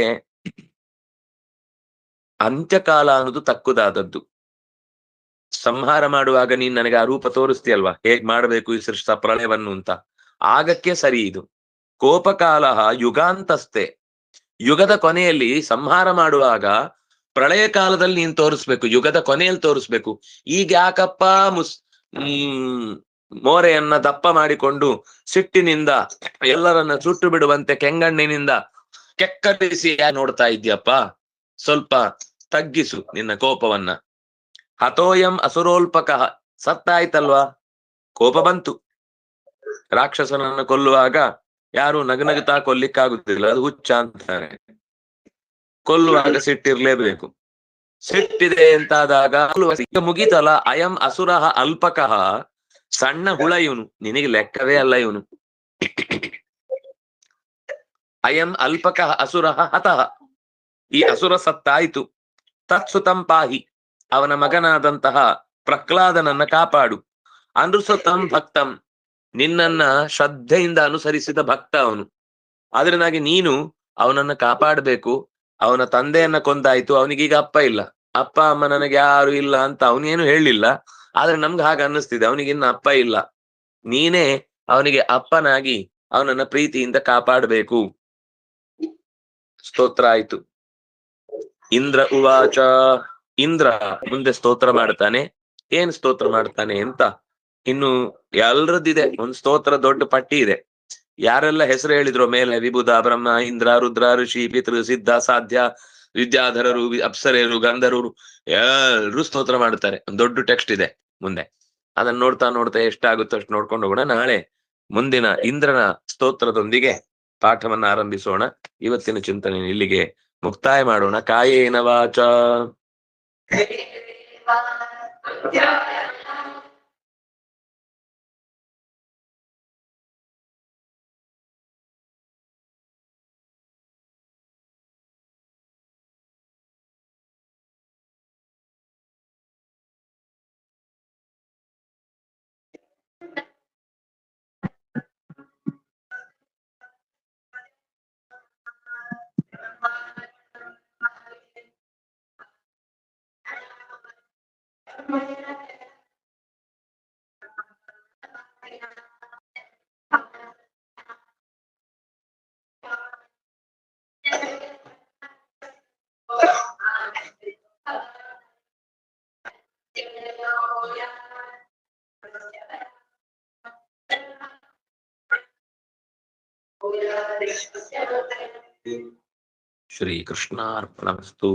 ಅಂತ್ಯಕಾಲ ಅನ್ನೋದು ತಕ್ಕುದಾದದ್ದು. ಸಂಹಾರ ಮಾಡುವಾಗ ನೀನ್ ನನಗೆ ಆ ರೂಪ ತೋರಿಸ್ತೀಯಲ್ವಾ, ಹೇಗ್ ಮಾಡಬೇಕು ಈ ಸೃಷ್ಟ ಪ್ರಳಯವನ್ನು ಅಂತ, ಆಗಕ್ಕೆ ಸರಿ ಇದು. ಕೋಪಕಾಲ ಯುಗಾಂತಸ್ತೆ, ಯುಗದ ಕೊನೆಯಲ್ಲಿ ಸಂಹಾರ ಮಾಡುವಾಗ ಪ್ರಳಯ ಕಾಲದಲ್ಲಿ ನೀನ್ ತೋರಿಸ್ಬೇಕು, ಯುಗದ ಕೊನೆಯಲ್ಲಿ ತೋರಿಸ್ಬೇಕು. ಈಗ ಯಾಕಪ್ಪ ಮೋರೆಯನ್ನ ದಪ್ಪ ಮಾಡಿಕೊಂಡು ಸಿಟ್ಟಿನಿಂದ ಎಲ್ಲರನ್ನ ಸುಟ್ಟು ಬಿಡುವಂತೆ ಕೆಂಗಣ್ಣಿನಿಂದ ಕೆಕ್ಕರಿಸಿ ನೋಡ್ತಾ ಇದ್ಯಪ್ಪ? ಸ್ವಲ್ಪ ತಗ್ಗಿಸು ನಿನ್ನ ಕೋಪವನ್ನ. ಹತೋಯಂ ಅಸುರೋಲ್ಪಕ, ಸತ್ತಾಯ್ತಲ್ವಾ, ಕೋಪ ಬಂತು. ರಾಕ್ಷಸನನ್ನು ಕೊಲ್ಲುವಾಗ ಯಾರು ನಗನಗುತ್ತಾ ಕೊಲ್ಲಿಕ್ಕಾಗುತ್ತಿಲ್ಲ, ಅದು ಹುಚ್ಚ ಅಂತಾರೆ. ಕೊಲ್ಲುವಾಗ ಸಿಟ್ಟಿರ್ಲೇಬೇಕು. ಸಿಟ್ಟಿದೆ ಅಂತಾದಾಗ ಮುಗೀತಲ್ಲ. ಅಯಂ ಅಸುರ ಅಲ್ಪಕಃ, ಸಣ್ಣ ಹುಳ ಇವನು, ನಿನಗೆ ಲೆಕ್ಕವೇ ಅಲ್ಲ ಇವನು. ಅಯಂ ಅಲ್ಪಕಃ ಅಸುರ ಹತಃ, ಈ ಅಸುರ ಸತ್ತಾಯ್ತು. ತತ್ಸುತಂ ಪಾಹಿ, ಅವನ ಮಗನಾದಂತಹ ಪ್ರಹ್ಲಾದನನ್ನ ಕಾಪಾಡು. ಅನುಸತಂ ಭಕ್ತಂ, ನಿನ್ನನ್ನ ಶ್ರದ್ಧೆಯಿಂದ ಅನುಸರಿಸಿದ ಭಕ್ತ ಅವನು. ಅದರಿಂದಾಗಿ ನೀನು ಅವನನ್ನ ಕಾಪಾಡಬೇಕು. ಅವನ ತಂದೆಯನ್ನ ಕೊಂದಾಯ್ತು, ಅವನಿಗೀಗ ಅಪ್ಪ ಇಲ್ಲ, ಅಪ್ಪ ಅಮ್ಮ ನನಗೆ ಯಾರು ಇಲ್ಲ ಅಂತ ಅವನೇನು ಹೇಳಿಲ್ಲ. ಆದ್ರೆ ನಮ್ಗೆ ಹಾಗೆ ಅನ್ನಿಸ್ತಿದೆ, ಅವನಿಗಿನ್ನ ಅಪ್ಪ ಇಲ್ಲ. ನೀನೇ ಅವನಿಗೆ ಅಪ್ಪನಾಗಿ ಅವನನ್ನ ಪ್ರೀತಿಯಿಂದ ಕಾಪಾಡಬೇಕು. ಸ್ತೋತ್ರ ಆಯ್ತು. ಇಂದ್ರ ಉವಾಚ, ಇಂದ್ರ ಮುಂದೆ ಸ್ತೋತ್ರ ಮಾಡ್ತಾನೆ. ಏನ್ ಸ್ತೋತ್ರ ಮಾಡ್ತಾನೆ ಅಂತ ಇನ್ನು ಎಲ್ರದ್ದಿದೆ, ಒಂದ್ ಸ್ತೋತ್ರ ದೊಡ್ಡ ಪಟ್ಟಿ ಇದೆ. ಯಾರೆಲ್ಲ ಹೆಸರು ಹೇಳಿದ್ರು ಮೇಲೆ, ವಿಭುಧ, ಬ್ರಹ್ಮ, ಇಂದ್ರ, ರುದ್ರ, ಋಷಿ, ಪಿತೃ, ಸಿದ್ಧ, ಸಾಧ್ಯ, ವಿದ್ಯಾಧರರು, ಅಪ್ಸರೆಯರು, ಗಂಧರ್ವರು ಎಲ್ರು ಸ್ತೋತ್ರ ಮಾಡ್ತಾರೆ. ಒಂದ್ ದೊಡ್ಡ ಟೆಕ್ಸ್ಟ್ ಇದೆ ಮುಂದೆ. ಅದನ್ನ ನೋಡ್ತಾ ನೋಡ್ತಾ ಎಷ್ಟಾಗುತ್ತೋ ಅಷ್ಟು ನೋಡ್ಕೊಂಡು ಹೋಗೋಣ. ನಾಳೆ ಮುಂದಿನ ಇಂದ್ರನ ಸ್ತೋತ್ರದೊಂದಿಗೆ ಪಾಠವನ್ನ ಆರಂಭಿಸೋಣ. ಇವತ್ತಿನ ಚಿಂತನೆ ಇಲ್ಲಿಗೆ ಮುಕ್ತಾಯ ಮಾಡೋಣ. ಕಾಯೇನ ವಾಚ ಶ್ರೀಕೃಷ್ಣಾರ್ಪಣಮಸ್ತು.